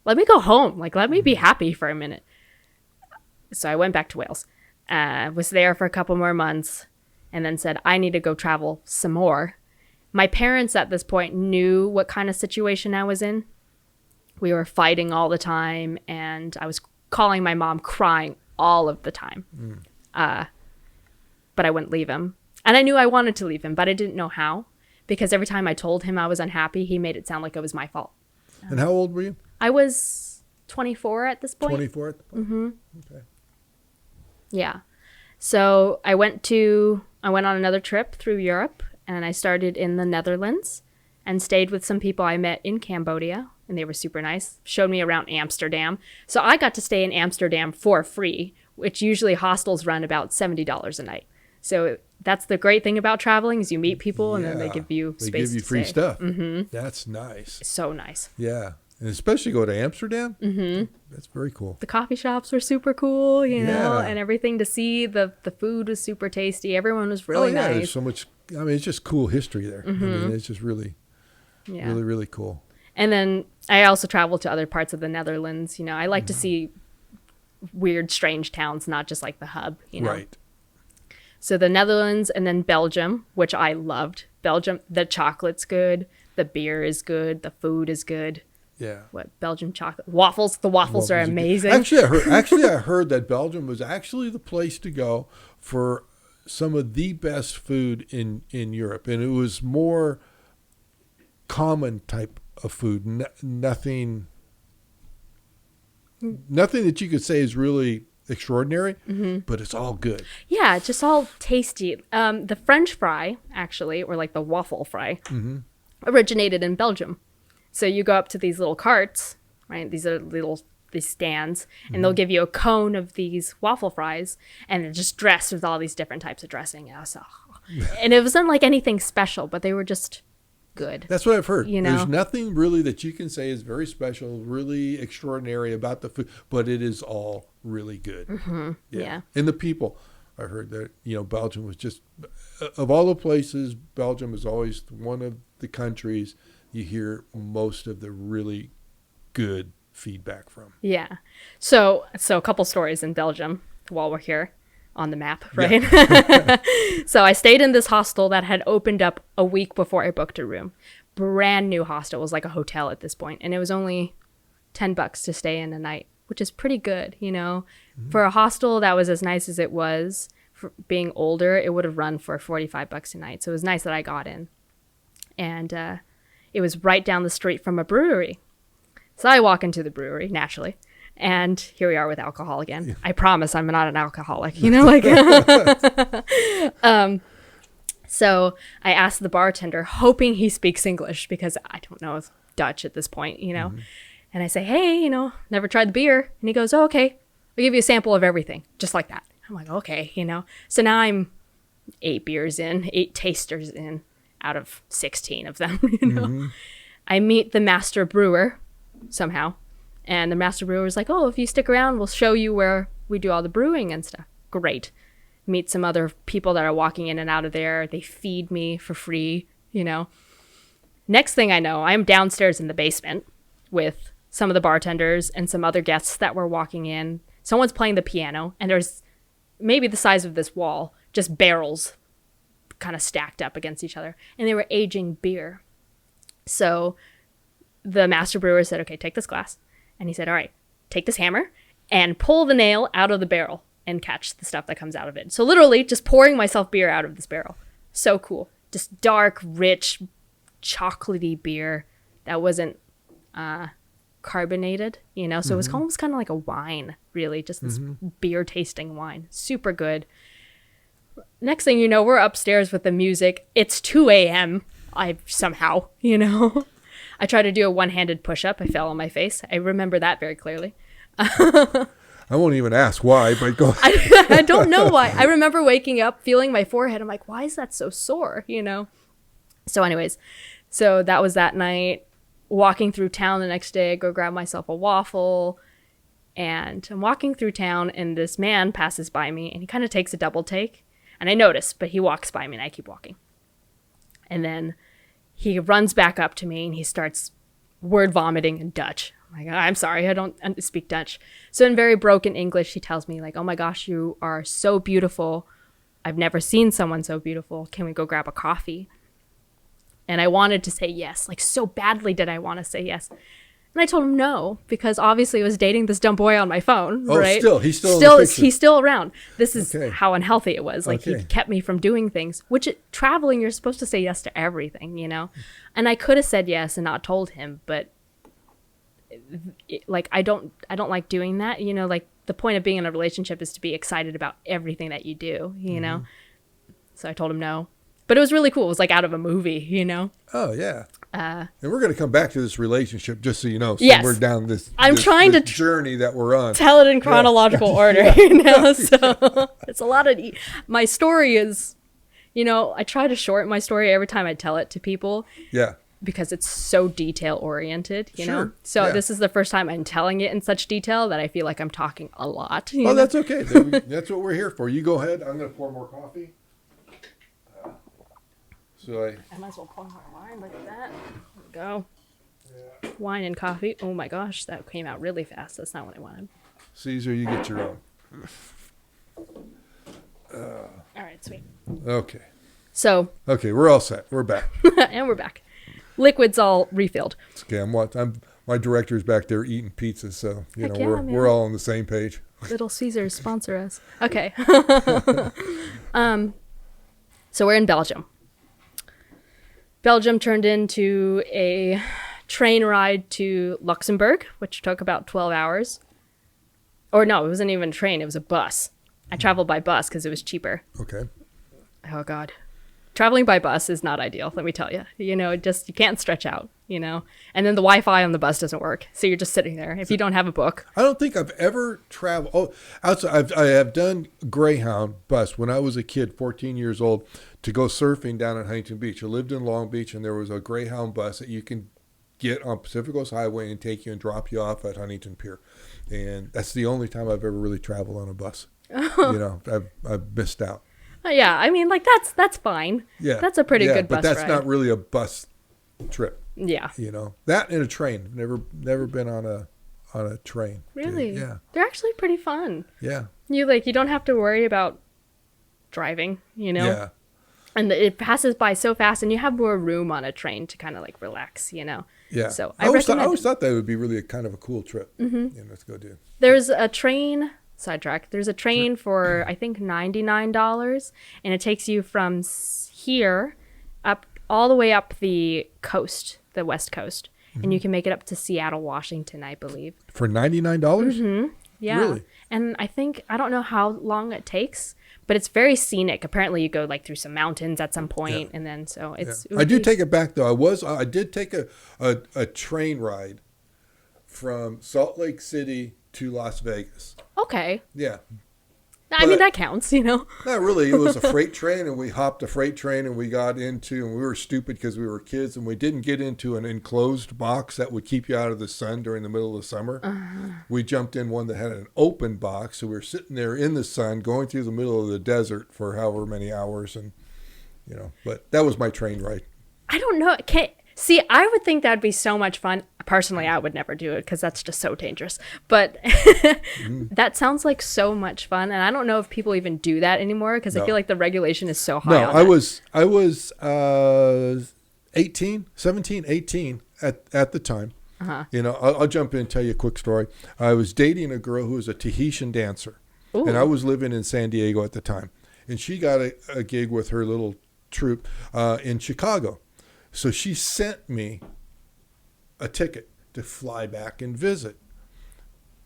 let me go home. Like, let me be happy for a minute. So I went back to Wales. Was there for a couple more months, and then said, I need to go travel some more. My parents at this point knew what kind of situation I was in. We were fighting all the time, and I was calling my mom, crying all of the time. But I wouldn't leave him. And I knew I wanted to leave him, but I didn't know how, because every time I told him I was unhappy, he made it sound like it was my fault. And how old were you? I was 24 at this point. 24 at the point? Mm-hmm. Okay. Yeah. So I went on another trip through Europe, and I started in the Netherlands and stayed with some people I met in Cambodia, and they were super nice. Showed me around Amsterdam. So I got to stay in Amsterdam for free, which usually hostels run about $70 a night. So that's the great thing about traveling is you meet people and then they give you space. They give you free stay. stuff. Mm-hmm. That's nice. So nice. Yeah. And especially go to Amsterdam. Mm-hmm. That's very cool. The coffee shops were super cool, know, and everything to see. The food was super tasty. Everyone was really nice. There's so much. I mean, it's just cool history there. Mm-hmm. I mean, it's just really, really cool. And then I also traveled to other parts of the Netherlands. I like to see weird, strange towns, not just like the hub, Right. So the Netherlands and then Belgium, which I loved. Belgium, the chocolate's good. The beer is good. The food is good. Yeah. What, Belgian chocolate? Waffles. The waffles are amazing. Actually, I heard that Belgium was actually the place to go for some of the best food in Europe. And it was more common type of food. Nothing that you could say is really extraordinary, but it's all good. Yeah, just all tasty. The French fry, actually, or like the waffle fry, originated in Belgium. So you go up to these little carts, right? These are these stands, and they'll give you a cone of these waffle fries, and they're just dressed with all these different types of dressing. And it wasn't like anything special, but they were just good. That's what I've heard. There's nothing really that you can say is very special, really extraordinary about the food, but it is all really good. Mm-hmm. Yeah. And the people, I heard that, Belgium was just, of all the places, Belgium is always one of the countries you hear most of the really good feedback from. Yeah. So a couple stories in Belgium while we're here on the map, right? Yeah. So I stayed in this hostel that had opened up a week before I booked a room. Brand new hostel. It was like a hotel at this point, and it was only $10 to stay in a night, which is pretty good, For a hostel that was as nice as it was, for being older, it would have run for $45 a night. So it was nice that I got in. And it was right down the street from a brewery. So I walk into the brewery, naturally. And here we are with alcohol again. Yeah. I promise I'm not an alcoholic, So I asked the bartender, hoping he speaks English, because I don't know Dutch at this point, And I say, hey, never tried the beer. And he goes, oh, okay, I'll give you a sample of everything, just like that. I'm like, okay, So now I'm 8 tasters in out of 16 of them, I meet the master brewer somehow. And the master brewer was like, oh, if you stick around, we'll show you where we do all the brewing and stuff. Great. Meet some other people that are walking in and out of there. They feed me for free, Next thing I know, I'm downstairs in the basement with some of the bartenders and some other guests that were walking in. Someone's playing the piano, and there's maybe the size of this wall, just barrels kind of stacked up against each other. And they were aging beer. So the master brewer said, okay, take this glass. And he said, all right, take this hammer and pull the nail out of the barrel and catch the stuff that comes out of it. So literally just pouring myself beer out of this barrel. So cool. Just dark, rich, chocolatey beer that wasn't carbonated, So it was almost kind of like a wine, really. Just this beer tasting wine. Super good. next thing you know, we're upstairs with the music. It's 2 a.m. I somehow, I tried to do a one-handed push-up. I fell on my face. I remember that very clearly. I won't even ask why, but go ahead. I don't know why. I remember waking up, feeling my forehead. I'm like, why is that so sore, So anyways, so that was that night. Walking through town the next day, I go grab myself a waffle. And I'm walking through town, and this man passes by me, and he kind of takes a double take. And I notice, but he walks by me, and I keep walking. And then he runs back up to me, and he starts word vomiting in Dutch. I'm like, I'm sorry, I don't speak Dutch. So in very broken English, he tells me, like, oh my gosh, you are so beautiful. I've never seen someone so beautiful. Can we go grab a coffee? And I wanted to say yes. Like, so badly did I want to say yes. And I told him no, because obviously I was dating this dumb boy on my phone, right? He's still he's still around. This is how unhealthy it was. Like, he kept me from doing things, which traveling, you're supposed to say yes to everything, And I could have said yes and not told him, but like, I don't like doing that, like the point of being in a relationship is to be excited about everything that you do, So I told him no. But it was really cool. It was like out of a movie, Oh, yeah. And we're going to come back to this relationship, just so you know. So yes. We're down this journey that we're on. Tell it in chronological order, So it's a lot of... My story is, I try to shorten my story every time I tell it to people. Yeah. Because it's so detail-oriented, know? So this is the first time I'm telling it in such detail that I feel like I'm talking a lot. Well, that's okay. That's what we're here for. You go ahead. I'm going to pour more coffee. I might as well pour more wine. Look at that. There we go. Yeah. Wine and coffee. Oh my gosh, that came out really fast. That's not what I wanted. Caesar, you get your own. All right, sweet. Okay. So. Okay, we're all set. We're back. And we're back. Liquid's all refilled. Okay, my director's back there eating pizza, so we're all on the same page. Little Caesars sponsor us. Okay. So we're in Belgium. Belgium turned into a train ride to Luxembourg, which took about 12 hours. Or no, it wasn't even a train. It was a bus. I traveled by bus because it was cheaper. Okay. Oh, God. Traveling by bus is not ideal, let me tell you. You can't stretch out, And then the Wi-Fi on the bus doesn't work. So you're just sitting there if you don't have a book. I don't think I've ever traveled. Oh, outside, I have done Greyhound bus when I was a kid, 14 years old, to go surfing down at Huntington Beach. I lived in Long Beach, and there was a Greyhound bus that you can get on Pacific Coast Highway and take you and drop you off at Huntington Pier. And that's the only time I've ever really traveled on a bus. I've missed out. Yeah, I mean, like, that's fine. Yeah. That's a pretty good bus ride. But that's not really a bus trip. Yeah. That and a train. Never been on a train. Really? Yeah. They're actually pretty fun. Yeah. You don't have to worry about driving, Yeah. And it passes by so fast, and you have more room on a train to kind of like relax, Yeah. So I always thought that would be really a kind of a cool trip. Mm-hmm. Let's go do. There's a train... Sidetrack. There's a train for, I think, $99, and it takes you from here up all the way up the coast, the West Coast, and you can make it up to Seattle, Washington, I believe. For $99? Mm-hmm. Yeah. Really? And I don't know how long it takes, but it's very scenic. Apparently, you go through some mountains at some point, and then so it's. Yeah. I do take it back though. I did take a train ride from Salt Lake City to Las Vegas. Okay. Yeah. I mean, that counts, Not really. It was a freight train, and we hopped a freight train, and we got into, and we were stupid because we were kids, and we didn't get into an enclosed box that would keep you out of the sun during the middle of the summer. Uh-huh. We jumped in one that had an open box, so we were sitting there in the sun, going through the middle of the desert for however many hours, and, but that was my train ride. I don't know. See, I would think that'd be so much fun. Personally, I would never do it because that's just so dangerous. But that sounds like so much fun, and I don't know if people even do that anymore because I feel like the regulation is so high. No, I was 18 at the time. Uh-huh. I'll jump in and tell you a quick story. I was dating a girl who was a Tahitian dancer, Ooh. And I was living in San Diego at the time, and she got a gig with her little troupe in Chicago. So she sent me a ticket to fly back and visit.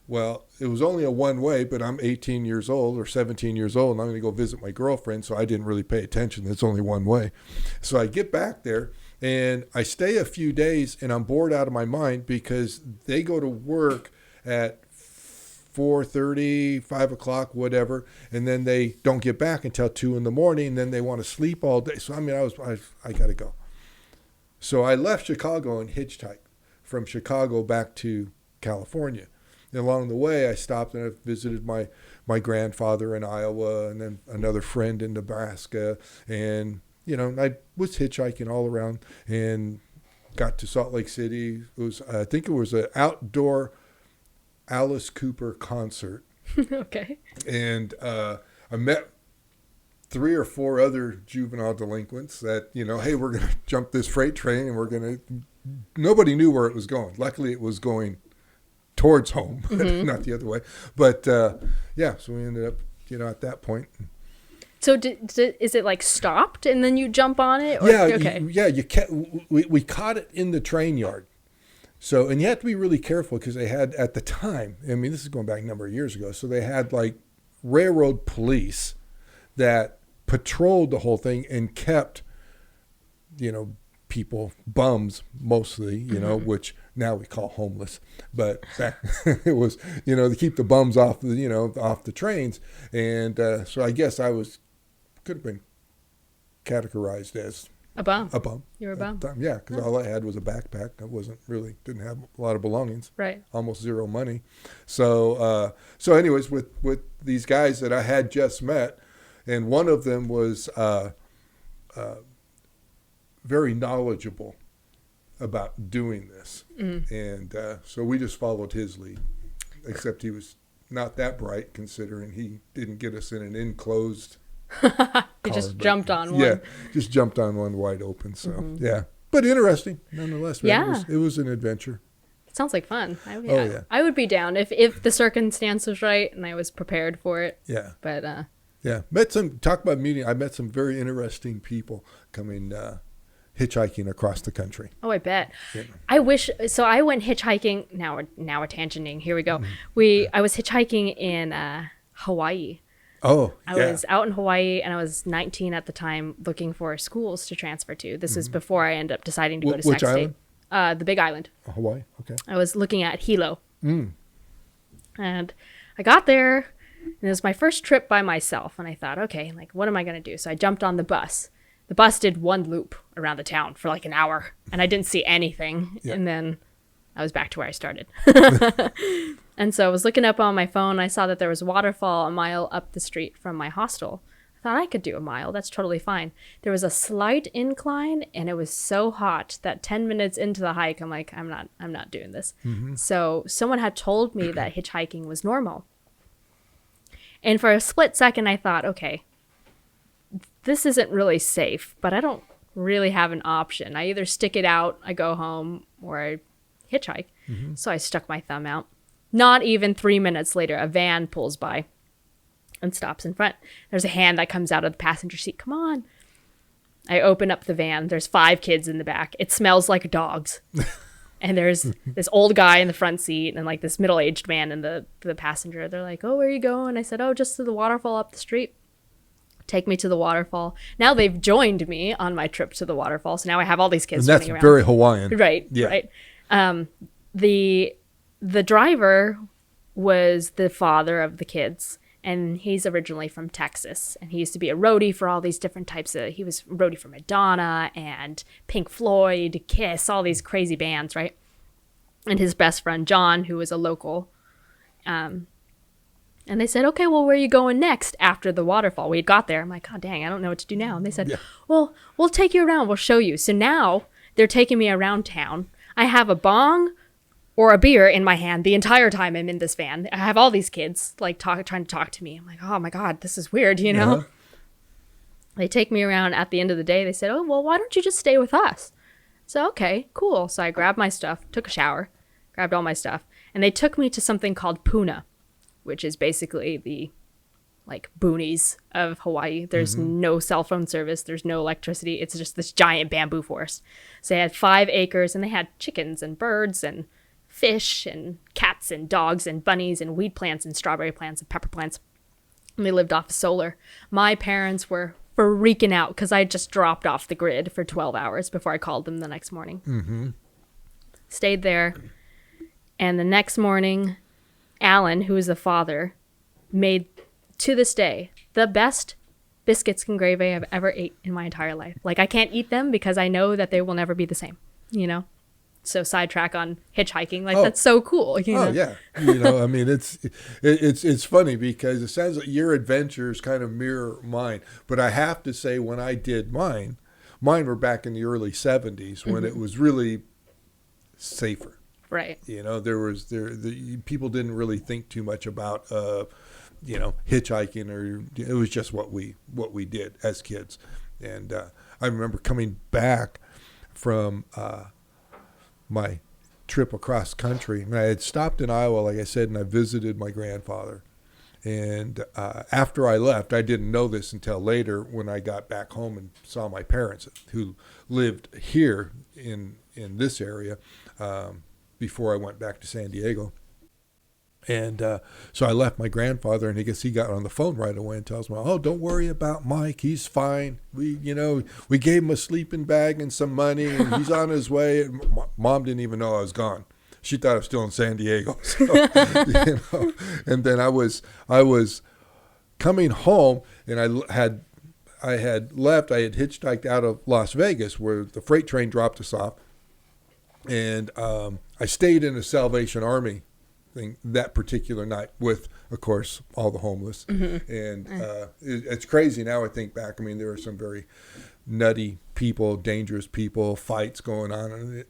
Well, it was only a one way, but I'm 18 years old or 17 years old, and I'm going to go visit my girlfriend, so I didn't really pay attention. It's only one way. So I get back there, and I stay a few days, and I'm bored out of my mind because they go to work at 4:30, 5 o'clock, whatever, and then they don't get back until 2 in the morning, and then they want to sleep all day. So, I mean, I got to go. So I left Chicago and hitchhiked from Chicago back to California. And along the way, I stopped and I visited my grandfather in Iowa and then another friend in Nebraska. And, you know, I was hitchhiking all around and got to Salt Lake City. I think it was an outdoor Alice Cooper concert. Okay. And I met 3 or 4 other juvenile delinquents that, you know, hey, we're going to jump this freight train and we're going to, nobody knew where it was going. Luckily, it was going towards home, not the other way. But yeah, so we ended up, you know, at that point. So is it like stopped and then you jump on it? Or, yeah, okay. We caught it in the train yard. So, and you have to be really careful because they had at the time, I mean, this is going back a number of years ago. So they had like railroad police that patrolled the whole thing and kept, you know, people, bums mostly, you know, which now we call homeless, but back it was, you know, to keep the bums off the, you know, off the trains. And so I guess I could have been categorized as a bum. A bum. You were a bum. Yeah, because all I had was a backpack. I didn't have a lot of belongings. Right. Almost zero money. So anyways, with these guys that I had just met, and one of them was very knowledgeable about doing this. And so we just followed his lead, except he was not that bright considering he didn't get us in an enclosed He just jumped on one. Yeah, just jumped on one wide open. So, yeah. But interesting, nonetheless. Yeah. It was an adventure. It sounds like fun. Yeah. I would be down if the circumstance was right and I was prepared for it. Yeah. But, yeah. Talk about meeting. I met some very interesting people coming hitchhiking across the country. Oh, I bet. Yeah. I went hitchhiking. Now we're tangenting. Here we go. I was hitchhiking in Hawaii. Oh, I was out in Hawaii and I was 19 at the time looking for schools to transfer to. This is before I ended up deciding to go to Sac State. The Big Island. Hawaii, okay. I was looking at Hilo. And I got there and it was my first trip by myself. And I thought, okay, like, what am I going to do? So I jumped on the bus. The bus did one loop around the town for like an hour and I didn't see anything. Yeah. And then I was back to where I started. And so I was looking up on my phone. I saw that there was a waterfall a mile up the street from my hostel. I thought I could do a mile. That's totally fine. There was a slight incline and it was so hot that 10 minutes into the hike, I'm like, I'm not doing this. So someone had told me that hitchhiking was normal. And for a split second, I thought, okay, this isn't really safe, but I don't really have an option. I either stick it out, I go home, or I hitchhike. So I stuck my thumb out. Not even 3 minutes later, a van pulls by and stops in front. There's a hand that comes out of the passenger seat. Come on. I open up the van. There's 5 kids in the back. It smells like dogs. And there's this old guy in the front seat and like this middle-aged man in the passenger. They're like, oh, where are you going? I said, oh, just to the waterfall up the street. Take me to the waterfall. Now they've joined me on my trip to the waterfall. So now I have all these kids running around. That's very Hawaiian. Right. Yeah. Right. The driver was the father of the kids, and he's originally from Texas, and he used to be a roadie for all these different types of, he was roadie for Madonna and Pink Floyd, Kiss, all these crazy bands, right? And his best friend, John, who was a local, and they said, okay, well, where are you going next after the waterfall? We had got there. I'm like, oh, dang, I don't know what to do now. And they said, well, we'll take you around. We'll show you. So now they're taking me around town. I have a bong or a beer in my hand the entire time I'm in this van. I have all these kids like trying to talk to me. I'm like, oh my God, this is weird, you know? They take me around. At the end of the day, they said, oh, well, why don't you just stay with us? So, okay, cool. So I grabbed my stuff, took a shower, grabbed all my stuff, and they took me to something called Puna, which is basically the like boonies of Hawaii. There's no cell phone service. There's no electricity. It's just this giant bamboo forest. So they had 5 acres and they had chickens and birds and fish and cats and dogs and bunnies and weed plants and strawberry plants and pepper plants. And they lived off of solar. My parents were freaking out because I just dropped off the grid for 12 hours before I called them the next morning. Mm-hmm. Stayed there. And the next morning, Alan, who is the father, made, to this day, the best biscuits and gravy I've ever ate in my entire life. Like, I can't eat them because I know that they will never be the same, you know? So sidetrack on hitchhiking, like that's so cool. You know? Yeah, you know, I mean, it's funny because it sounds like your adventures kind of mirror mine. But I have to say, when I did mine were back in the early '70s when it was really safer. Right. You know, the people didn't really think too much about you know, hitchhiking, or it was just what we did as kids. And I remember coming back from my trip across country, and I had stopped in Iowa, like I said, and I visited my grandfather. And after I left, I didn't know this until later when I got back home and saw my parents who lived here in this area before I went back to San Diego. And so I left my grandfather, and I guess he got on the phone right away and tells me, "Oh, don't worry about Mike. He's fine. We gave him a sleeping bag and some money, and he's on his way." And Mom didn't even know I was gone. She thought I was still in San Diego. So, you know, and then I was coming home, and I had left. I had hitchhiked out of Las Vegas, where the freight train dropped us off, and I stayed in a Salvation Army thing that particular night with, of course, all the homeless. Mm-hmm. And it's crazy now I think back. I mean, there were some very nutty people, dangerous people, fights going on.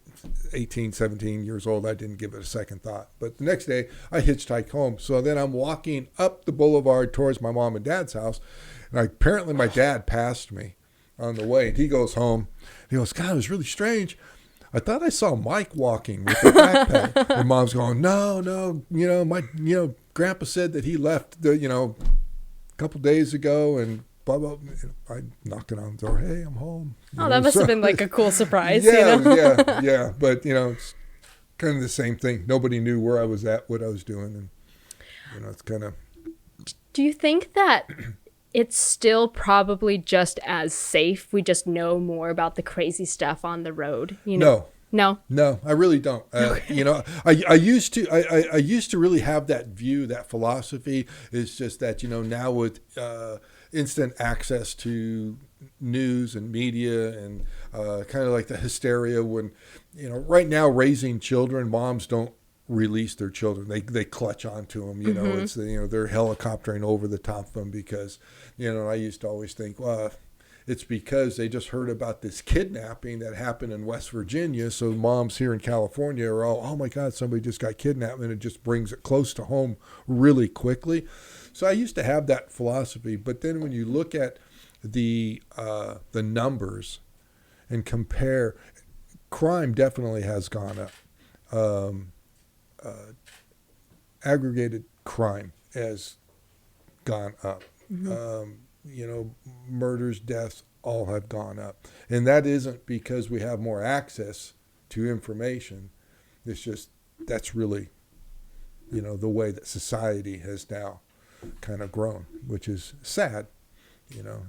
18, 17 years old, I didn't give it a second thought. But the next day, I hitchhiked home. So then I'm walking up the boulevard towards my mom and dad's house, and apparently my dad passed me on the way. And he goes home. He goes, "God, it was really strange. I thought I saw Mike walking with a backpack." And Mom's going, no, Grandpa said that he left, a couple days ago, and blah, blah. I knocked on the door. "Hey, I'm home." That must have been like a cool surprise. Yeah, you know? yeah. But, it's kind of the same thing. Nobody knew where I was at, what I was doing. And, it's kind of. Do you think that it's still probably just as safe? We just know more about the crazy stuff on the road. No, I really don't. Okay. I used to really have that view, that philosophy. It's just that, now with instant access to news and media and kind of like the hysteria when, right now raising children, moms don't release their children. They clutch onto them. Mm-hmm. It's they're helicoptering over the top of them because I used to always think, well, it's because they just heard about this kidnapping that happened in West Virginia. So moms here in California are all, "Oh my God, somebody just got kidnapped," and it just brings it close to home really quickly. So I used to have that philosophy. But then when you look at the numbers and compare, crime definitely has gone up. Aggregated crime has gone up. Mm-hmm. Murders, deaths, all have gone up. And that isn't because we have more access to information. It's just, that's really, the way that society has now kind of grown, which is sad.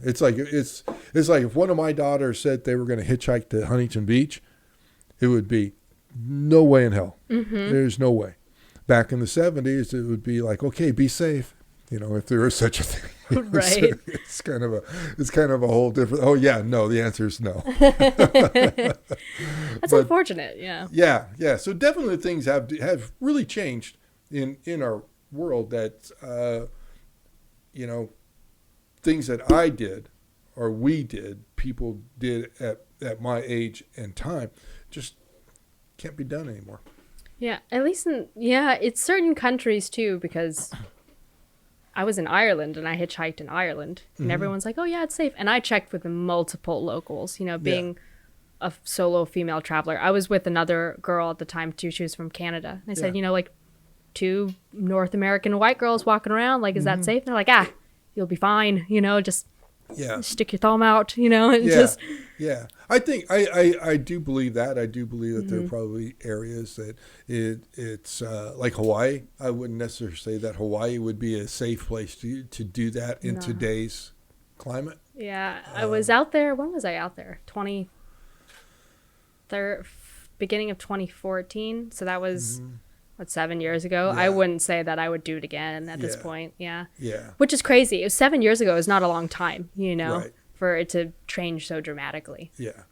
It's like if one of my daughters said they were going to hitchhike to Huntington Beach, it would be no way in hell. Mm-hmm. There's no way. Back in the 70s, it would be like, okay, be safe. If there is such a thing. Right. So it's kind of a whole different. Oh yeah, no. The answer is no. That's unfortunate. Yeah. Yeah. So definitely things have really changed in our world. That things that I did or we did, people did at my age and time, just can't be done anymore. Yeah, at least it's certain countries too, because I was in Ireland and I hitchhiked in Ireland, and mm-hmm. everyone's like, "Oh yeah, it's safe." And I checked with multiple locals, being a solo female traveler. I was with another girl at the time too. She was from Canada. And I said, like 2 North American white girls walking around, like, is that safe? And they're like, you'll be fine, just stick your thumb out, and just. Yeah. I think I do believe that. I do believe that there are probably areas that it's like Hawaii. I wouldn't necessarily say that Hawaii would be a safe place to do that in today's climate. Yeah, I was out there. When was I out there? Beginning of 2014. So that was 7 years ago. Yeah. I wouldn't say that I would do it again at this point. Yeah. Yeah. Which is crazy. It was 7 years ago. Is not a long time, Right. for it to change so dramatically. Yeah.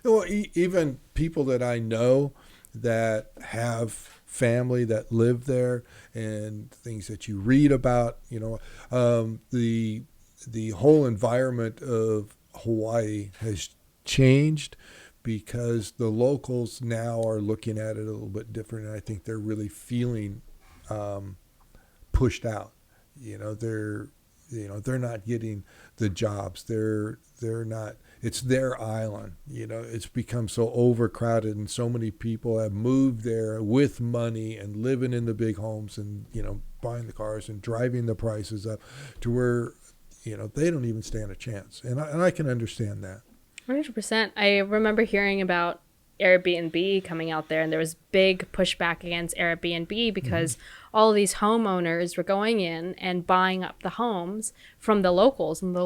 Well, even people that I know that have family that live there and things that you read about, the whole environment of Hawaii has changed because the locals now are looking at it a little bit different, and I think they're really feeling pushed out. They're not getting the jobs. They're not. It's their island. It's become so overcrowded, and so many people have moved there with money and living in the big homes, and buying the cars and driving the prices up to where they don't even stand a chance. And I can understand that. 100%. I remember hearing about Airbnb coming out there, and there was big pushback against Airbnb because all of these homeowners were going in and buying up the homes from the locals, and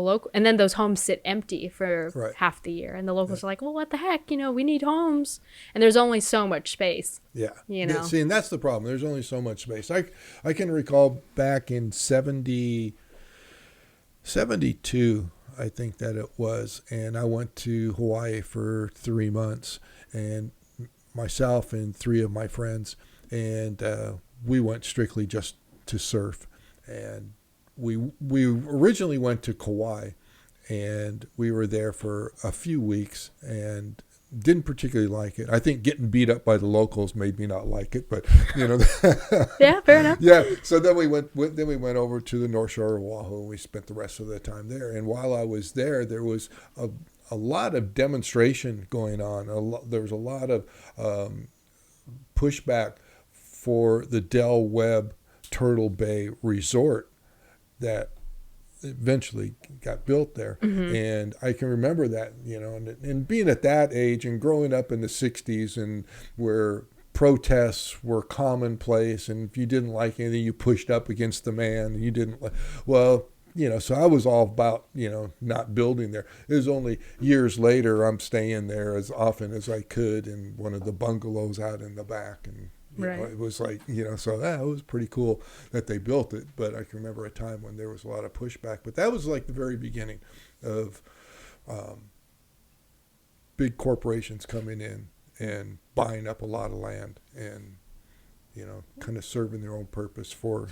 then those homes sit empty for half the year, and the locals are like, well, what the heck, we need homes, and there's only so much space. See, and that's the problem. There's only so much space. I can recall back in 72, I think that it was, and I went to Hawaii for 3 months, and myself and 3 of my friends, and we went strictly just to surf. And we originally went to Kauai, and we were there for a few weeks and didn't particularly like it. I think getting beat up by the locals made me not like it, but yeah, fair enough. Yeah. So then we went over to the North Shore of Oahu, and we spent the rest of the time there. And while I was there was a lot of demonstration going on. There was a lot of pushback for the Del Webb Turtle Bay Resort that eventually got built there. And I can remember that, and being at that age and growing up in the 60s, and where protests were commonplace, and if you didn't like anything, you pushed up against the man, and you didn't so I was all about, not building there. It was only years later I'm staying there as often as I could in one of the bungalows out in the back, and it was like, so it was pretty cool that they built it. But I can remember a time when there was a lot of pushback. But that was like the very beginning of big corporations coming in and buying up a lot of land and, kind of serving their own purpose for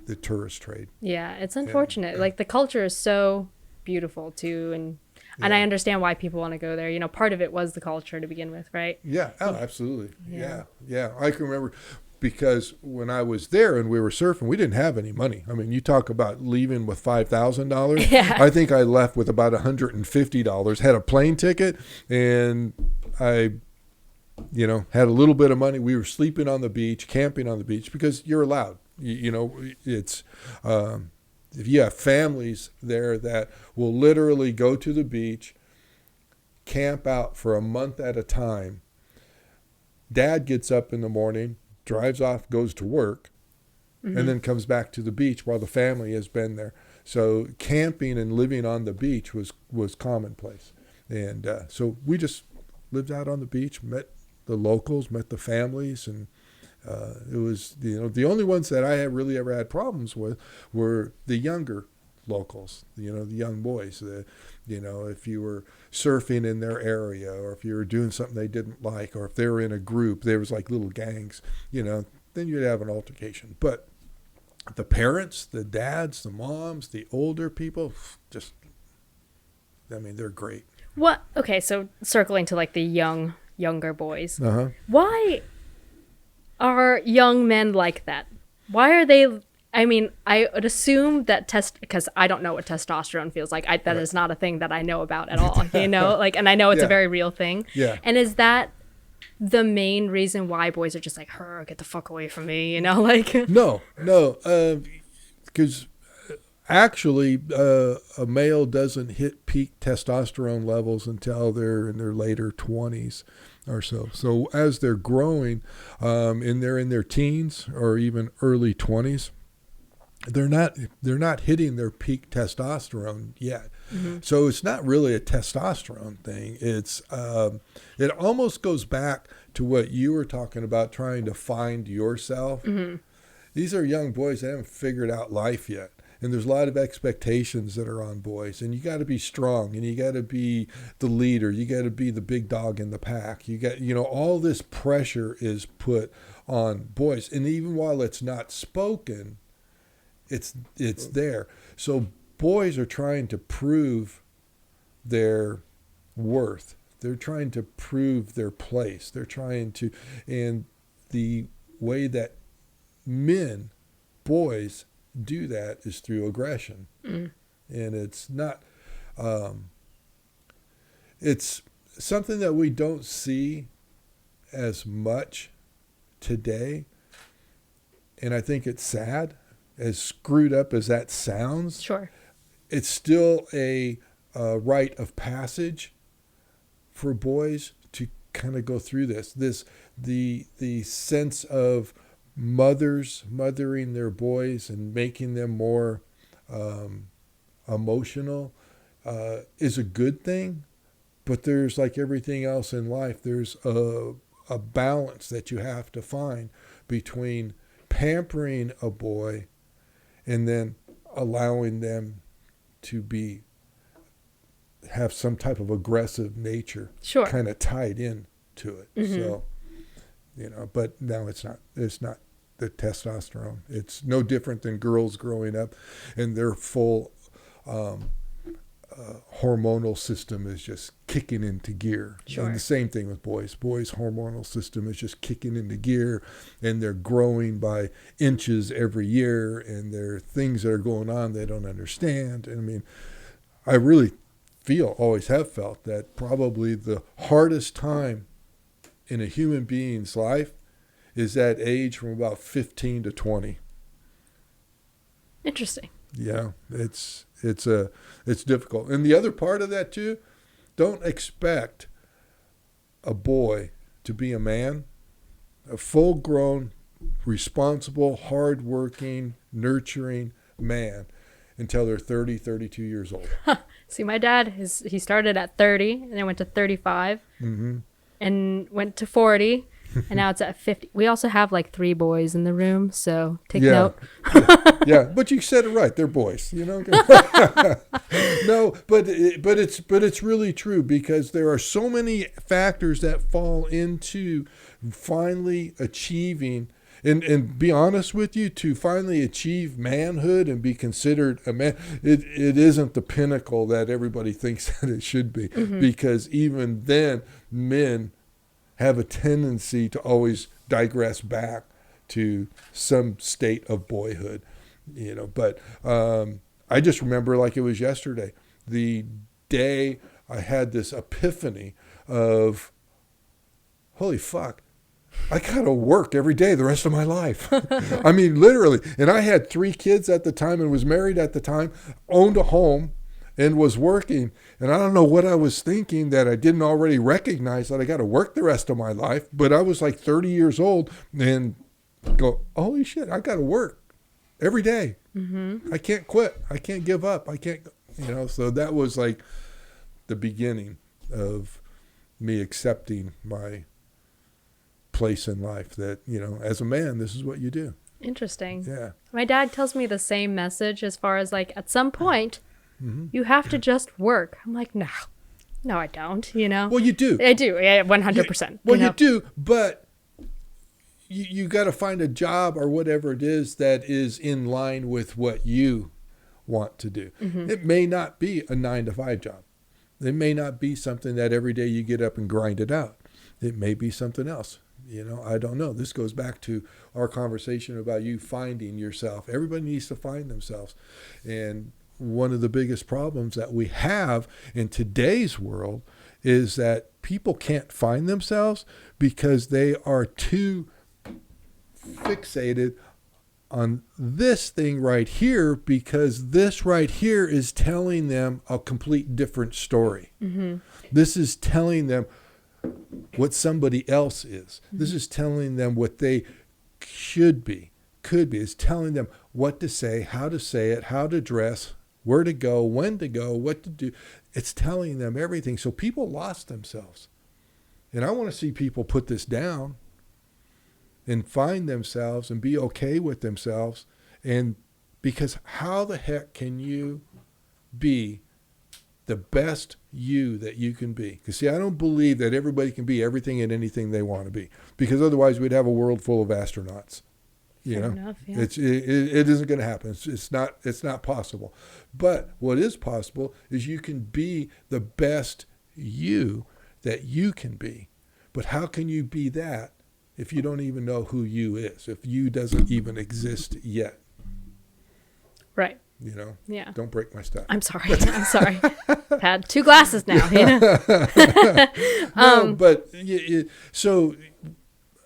the tourist trade. Yeah, it's unfortunate. Like, the culture is so beautiful too, and I understand why people want to go there. Part of it was the culture to begin with, right? Yeah, absolutely. Yeah. I can remember, because when I was there and we were surfing, we didn't have any money. I mean, you talk about leaving with $5,000. Yeah. I think I left with about $150, had a plane ticket, and I had a little bit of money. We were sleeping on the beach, camping on the beach, because you're allowed. It's if you have families there that will literally go to the beach, camp out for a month at a time. Dad gets up in the morning, drives off, goes to work, and then comes back to the beach while the family has been there. So camping and living on the beach was commonplace. And so we just lived out on the beach, met the locals, met the families, and it was, the only ones that I really ever had problems with were the younger locals, the young boys. If you were surfing in their area, or if you were doing something they didn't like, or if they were in a group, there was like little gangs, then you'd have an altercation. But the parents, the dads, the moms, the older people, they're great. What? Okay, so circling to like the younger boys. Why are young men like that? Why are they? I mean, I would assume that because I don't know what testosterone feels like. That is not a thing that I know about at all. And I know it's a very real thing. Yeah. And is that the main reason why boys are just like, get the fuck away from me? No, because actually, a male doesn't hit peak testosterone levels until they're in their later 20s or so. So as they're growing, and they're in their teens or even early 20s, they're not hitting their peak testosterone yet. Mm-hmm. So it's not really a testosterone thing. It's it almost goes back to what you were talking about, trying to find yourself. Mm-hmm. These are young boys that haven't figured out life yet. And there's a lot of expectations that are on boys. And you got to be strong, and you got to be the leader. You got to be the big dog in the pack. You got, all this pressure is put on boys. And even while it's not spoken, it's there. So boys are trying to prove their worth. They're trying to prove their place. They're trying to, and the way that boys do that is through aggression. And it's not, it's something that we don't see as much today. And I think it's sad, as screwed up as that sounds. Sure. It's still a rite of passage for boys to kind of go through this. The sense of mothering their boys and making them more emotional is a good thing, but there's, like everything else in life, there's a balance that you have to find between pampering a boy and then allowing them to have some type of aggressive nature, sure, kind of tied in to it. Mm-hmm. So, but now it's not the testosterone. It's no different than girls growing up, and their full hormonal system is just kicking into gear. Sure. And the same thing with boys. Boys' hormonal system is just kicking into gear, and they're growing by inches every year, and there are things that are going on they don't understand. And I mean, I really always have felt that probably the hardest time in a human being's life is that age from about 15 to 20. Interesting. Yeah, it's difficult. And the other part of that too, don't expect a boy to be a man, a full-grown, responsible, hard-working, nurturing man until they're 30, 32 years old. See, my dad, he started at 30 and then went to 35 mm-hmm. and went to 40. And now it's at 50. We also have like 3 boys in the room, so take note. Yeah, but you said it right. They're boys, No, but it's really true, because there are so many factors that fall into finally achieving, and be honest with you, to finally achieve manhood and be considered a man. It isn't the pinnacle that everybody thinks that it should be, mm-hmm. because even then, men have a tendency to always digress back to some state of boyhood, But I just remember like it was yesterday, the day I had this epiphany of, holy fuck, I gotta work every day the rest of my life. I mean, literally. And I had 3 kids at the time and was married at the time, owned a home, and was working. And I don't know what I was thinking that I didn't already recognize, that I got to work the rest of my life. But I was like 30 years old and go, holy shit, I got to work every day. Mm-hmm. I can't quit. I can't give up. I can't, so that was like the beginning of me accepting my place in life, that, as a man, this is what you do. Interesting. Yeah. My dad tells me the same message, as far as like, at some point, mm-hmm. you have to just work. I'm like, no, I don't, Well, you do. I do, yeah, 100%. You do, but you got to find a job or whatever it is that is in line with what you want to do. Mm-hmm. It may not be a 9-to-5 job. It may not be something that every day you get up and grind it out. It may be something else. I don't know. This goes back to our conversation about you finding yourself. Everybody needs to find themselves. And one of the biggest problems that we have in today's world is that people can't find themselves because they are too fixated on this thing right here, because this right here is telling them a complete different story. Mm-hmm. This is telling them what somebody else is. Mm-hmm. This is telling them what they should be, could be. It's telling them what to say, how to say it, how to dress, where to go, when to go, what to do. It's telling them everything. So people lost themselves. And I want to see people put this down and find themselves and be okay with themselves. And because how the heck can you be the best you that you can be? Because see, I don't believe that everybody can be everything and anything they want to be, because otherwise we'd have a world full of astronauts. You know, enough, yeah. it isn't going to happen. It's not possible. But what is possible is you can be the best you that you can be. But how can you be that if you don't even know who you is, if you doesn't even exist yet? Right. You know? Yeah. Don't break my stuff. I'm sorry. I've had 2 glasses now, you know? No, but so,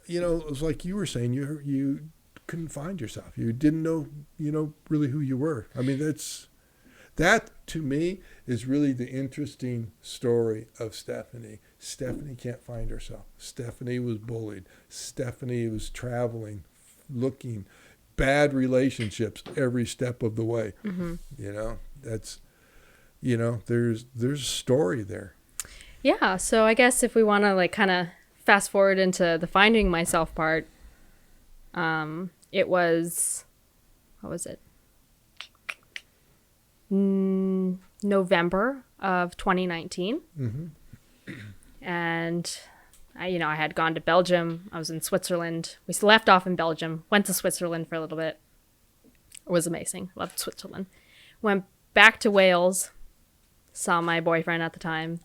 you know, it was like you were saying, you couldn't find yourself. You didn't know, really who you were. I mean, that to me is really the interesting story of Stephanie. Stephanie can't find herself. Stephanie was bullied. Stephanie was traveling, looking, bad relationships every step of the way. Mm-hmm. That's, there's a story there. Yeah. So I guess if we want to like kind of fast forward into the finding myself part, it was, what was it? November of 2019. Mm-hmm. And I had gone to Belgium. I was in Switzerland. We left off in Belgium, went to Switzerland for a little bit. It was amazing. Loved Switzerland. Went back to Wales, saw my boyfriend at the time.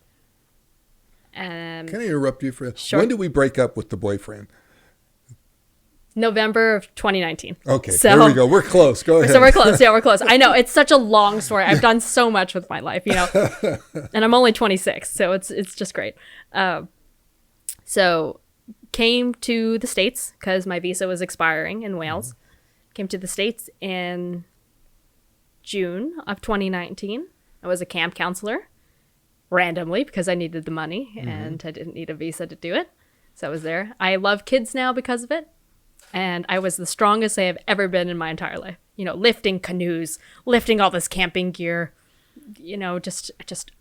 Can I interrupt you for Sure. When did we break up with the boyfriend? November of 2019. Okay, there we go. We're close. Go ahead. So we're close. Yeah, we're close. I know. It's such a long story. I've done so much with my life, and I'm only 26, so it's just great. So came to the States because my visa was expiring in Wales. Mm-hmm. Came to the States in June of 2019. I was a camp counselor randomly because I needed the money, mm-hmm. and I didn't need a visa to do it. So I was there. I love kids now because of it. And I was the strongest I have ever been in my entire life. Lifting canoes, lifting all this camping gear, just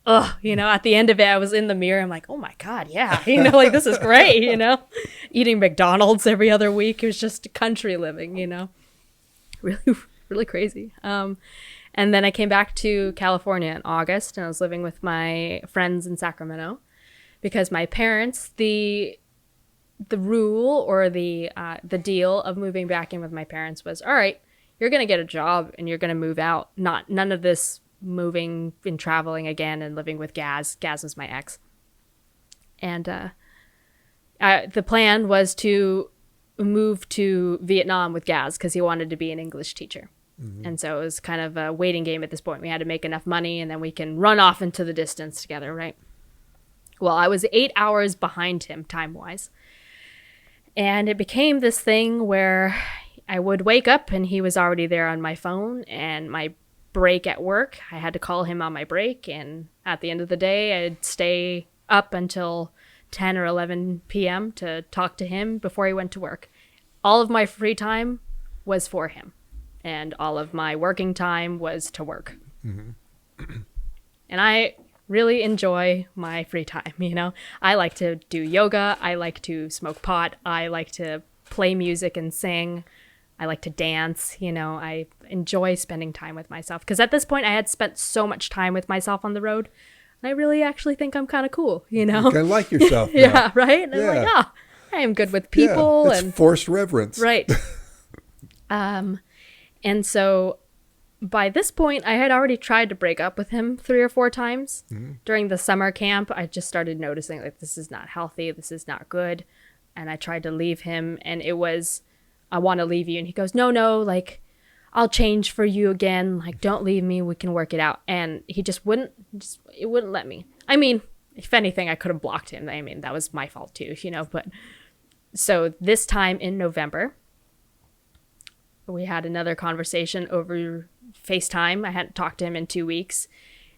at the end of it, I was in the mirror. I'm like, oh my God, yeah. Like this is great, eating McDonald's every other week. It was just country living, really, really crazy. And then I came back to California in August, and I was living with my friends in Sacramento because my parents, the rule or the deal of moving back in with my parents was, all right, you're going to get a job and you're going to move out. None of this moving and traveling again and living with Gaz. Gaz was my ex. And the plan was to move to Vietnam with Gaz because he wanted to be an English teacher. Mm-hmm. And so it was kind of a waiting game at this point. We had to make enough money and then we can run off into the distance together, right? Well, I was 8 hours behind him time-wise. And it became this thing where I would wake up and he was already there on my phone, and my break at work, I had to call him on my break. And at the end of the day, I'd stay up until 10 or 11 p.m. to talk to him before he went to work. All of my free time was for him, and all of my working time was to work. Mm-hmm. And I really enjoy my free time, I like to do yoga, I like to smoke pot, I like to play music and sing, I like to dance, I enjoy spending time with myself because at this point I had spent so much time with myself on the road, and I really actually think I'm kind of cool, You kind of like yourself now. Yeah, right? And I'm like, I am good with people. It's forced reverence. Right. And so by this point, I had already tried to break up with him 3 or 4 times. Mm-hmm. During the summer camp, I just started noticing, like, this is not healthy. This is not good. And I tried to leave him, and it was, I want to leave you. And he goes, no, like, I'll change for you again. Like, don't leave me. We can work it out. And he it wouldn't let me. I mean, if anything, I could have blocked him. I mean, that was my fault too, But so this time in November, we had another conversation over FaceTime. I hadn't talked to him in 2 weeks.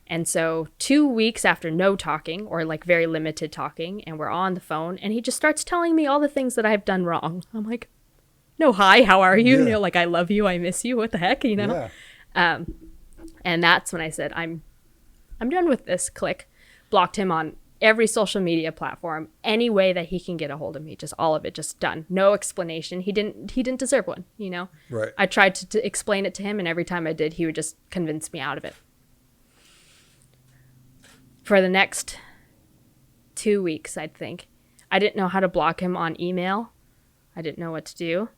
And so 2 weeks after no talking, or like very limited talking, and we're on the phone, and he just starts telling me all the things that I've done wrong. I'm like, no, hi, how are you? Yeah. You know, like, I love you, I miss you, what the heck, you know? Yeah. And that's when I said, I'm done with this. Click. Blocked him on every social media platform, any way that he can get a hold of me, just all of it, just done. No explanation. He didn't deserve one, you know? Right. I tried to explain it to him, and every time I did, he would just convince me out of it. For the next 2 weeks, I think, I didn't know how to block him on email. I didn't know what to do.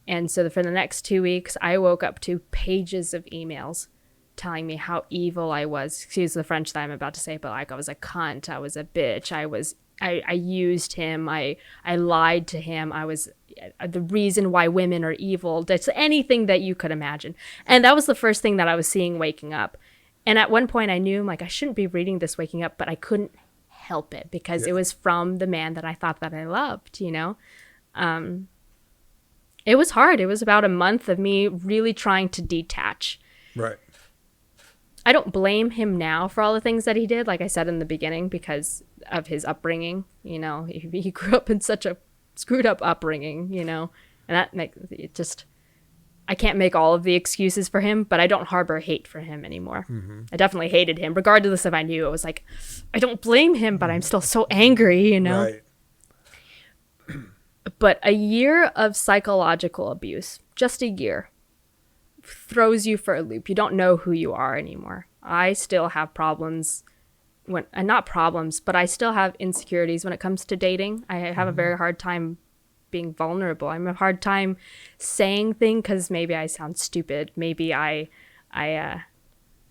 And so for the next 2 weeks, I woke up to pages of emails telling me how evil I was. Excuse the French that I'm about to say, but like, I was a cunt. I was a bitch. I used him. I lied to him. I was the reason why women are evil. That's anything that you could imagine. And that was the first thing that I was seeing waking up. And at one point I knew, like, I shouldn't be reading this waking up, but I couldn't help it because it was from the man that I thought that I loved, you know? It was hard. It was about a month of me really trying to detach. Right. I don't blame him now for all the things that he did, like I said in the beginning, because of his upbringing. You know, he grew up in such a screwed up upbringing, you know, and that makes it just, I can't make all of the excuses for him, but I don't harbor hate for him anymore. Mm-hmm. I definitely hated him, regardless if I knew. It was like, I don't blame him, but I'm still so angry, you know? Right. But a year of psychological abuse, just a year, throws you for a loop. You don't know who you are anymore. I still have problems not problems, but I still have insecurities when it comes to dating. I have a very hard time being vulnerable. I have a hard time saying things because maybe I sound stupid. Maybe I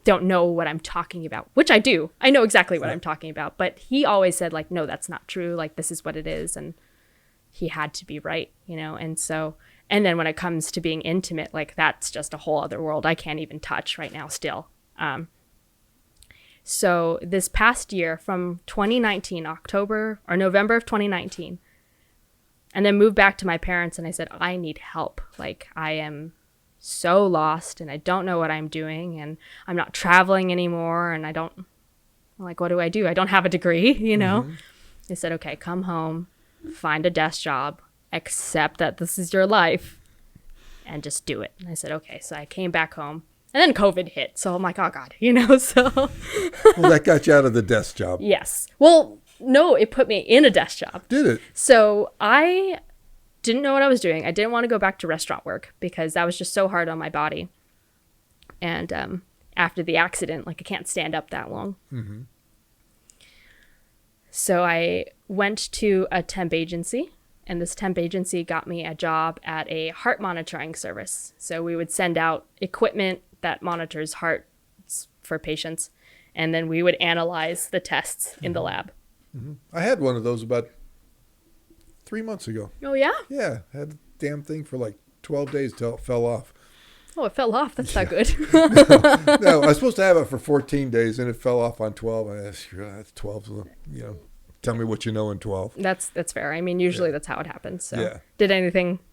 don't know what I'm talking about, which I do. I know exactly what I'm talking about. But he always said, like, no, that's not true. Like, this is what it is. And he had to be right, you know? And so, and then when it comes to being intimate, like, that's just a whole other world I can't even touch right now still. So this past year, from 2019, October or November of 2019, and then moved back to my parents, and I said, I need help. Like, I am so lost, and I don't know what I'm doing, and I'm not traveling anymore, and I don't, like, what do? I don't have a degree, you know? Mm-hmm. They said, okay, come home, find a desk job, accept that this is your life, and just do it. And I said, okay. So I came back home. And then COVID hit. So I'm like, oh, God, you know, so. Well, that got you out of the desk job. Yes. Well, no, it put me in a desk job. Did it? So I didn't know what I was doing. I didn't want to go back to restaurant work because that was just so hard on my body. And after the accident, like, I can't stand up that long. Mm-hmm. So I went to a temp agency. And this temp agency got me a job at a heart monitoring service. So we would send out equipment that monitors hearts for patients. And then we would analyze the tests in the lab. Mm-hmm. I had one of those about 3 months ago. Oh, yeah? Yeah. Had the damn thing for like 12 days till it fell off. Oh, it fell off. That's not good. No, I was supposed to have it for 14 days and it fell off on 12. I said, that's 12. You know, tell me what you know in 12. That's fair. I mean, usually that's how it happens. So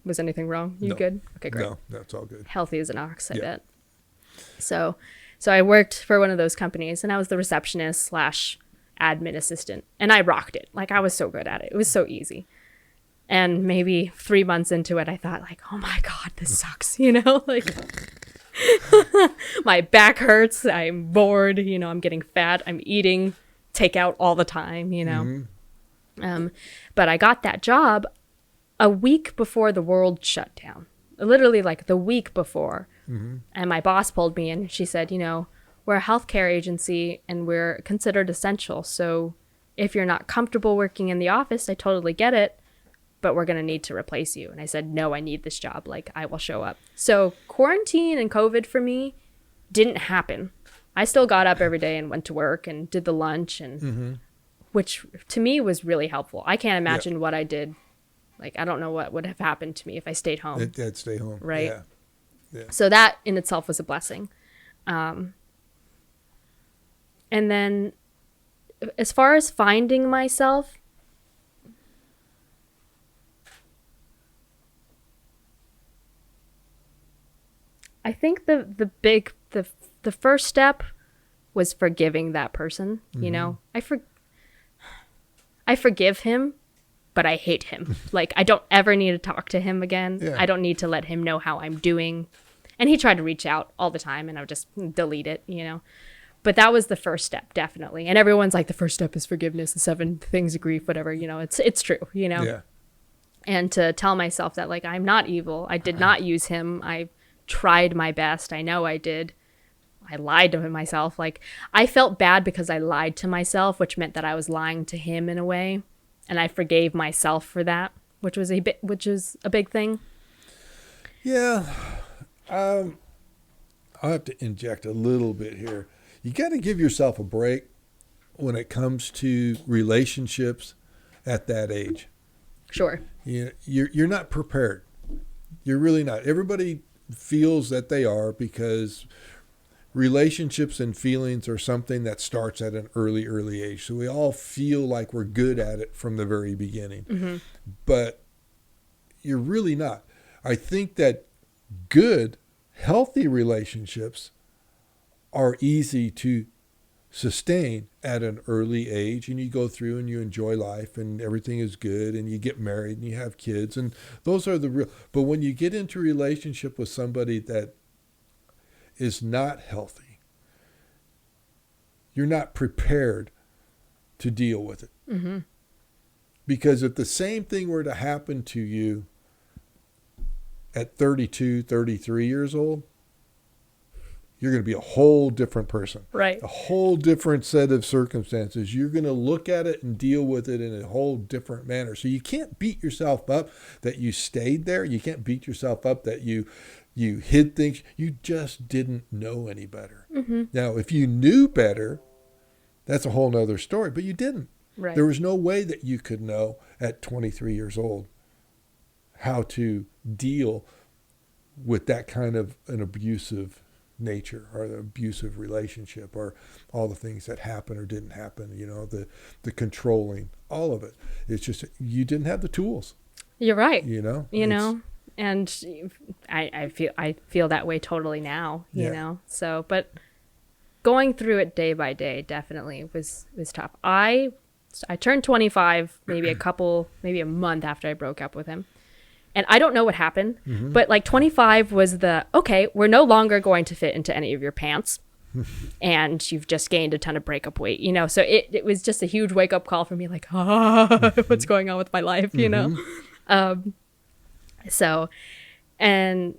was anything wrong? You good? Okay, great. No, that's all good. Healthy as an ox, I bet. So I worked for one of those companies, and I was the receptionist / admin assistant, and I rocked it. Like, I was so good at it. It was so easy. And maybe 3 months into it, I thought, like, oh my God, this sucks, you know? Like, my back hurts. I'm bored. You know, I'm getting fat. I'm eating takeout all the time, you know? Mm-hmm. But I got that job a week before the world shut down. Literally, like, the week before. Mm-hmm. And my boss pulled me in. She said, you know, we're a healthcare agency and we're considered essential. So if you're not comfortable working in the office, I totally get it, but we're going to need to replace you. And I said, no, I need this job. Like, I will show up. So quarantine and COVID for me didn't happen. I still got up every day and went to work and did the lunch, and which to me was really helpful. I can't imagine what I did. Like, I don't know what would have happened to me if I stayed home. I'd stay home. Right. Yeah. So that in itself was a blessing. And then as far as finding myself, I think the first step was forgiving that person. You know, I forgive him, but I hate him. Like, I don't ever need to talk to him again. Yeah. I don't need to let him know how I'm doing. And he tried to reach out all the time, and I would just delete it, you know. But that was the first step, definitely. And everyone's like, the first step is forgiveness, the 7 things of grief, whatever, you know. It's true, you know. Yeah. And to tell myself that, like, I'm not evil. I did not use him. I tried my best. I know I did. I lied to myself. Like, I felt bad because I lied to myself, which meant that I was lying to him in a way. And I forgave myself for that, which is a big thing. Yeah. I'll have to inject a little bit here. You got to give yourself a break when it comes to relationships at that age. Sure. You're not prepared. You're really not. Everybody feels that they are, because relationships and feelings are something that starts at an early age. So we all feel like we're good at it from the very beginning. Mm-hmm. But you're really not. I think that good, healthy relationships are easy to sustain at an early age, and you go through and you enjoy life and everything is good, and you get married and you have kids, and those are the real. But when you get into a relationship with somebody that is not healthy, you're not prepared to deal with it. Mm-hmm. Because if the same thing were to happen to you at 32, 33 years old, you're going to be a whole different person. Right. A whole different set of circumstances. You're going to look at it and deal with it in a whole different manner. So you can't beat yourself up that you stayed there. You can't beat yourself up that you hid things. You just didn't know any better. Mm-hmm. Now, if you knew better, that's a whole nother story, but you didn't. Right. There was no way that you could know at 23 years old how to deal with that kind of an abusive nature, or the abusive relationship, or all the things that happened or didn't happen, you know, the controlling, all of it. It's just, you didn't have the tools. You're right. You know, and I feel that way totally now, you know. So, but going through it day by day definitely was tough. I turned 25 maybe a month after I broke up with him. And I don't know what happened, mm-hmm. but like 25 was okay, we're no longer going to fit into any of your pants. And you've just gained a ton of breakup weight, you know? So it was just a huge wake up call for me, like, what's going on with my life, you know? So the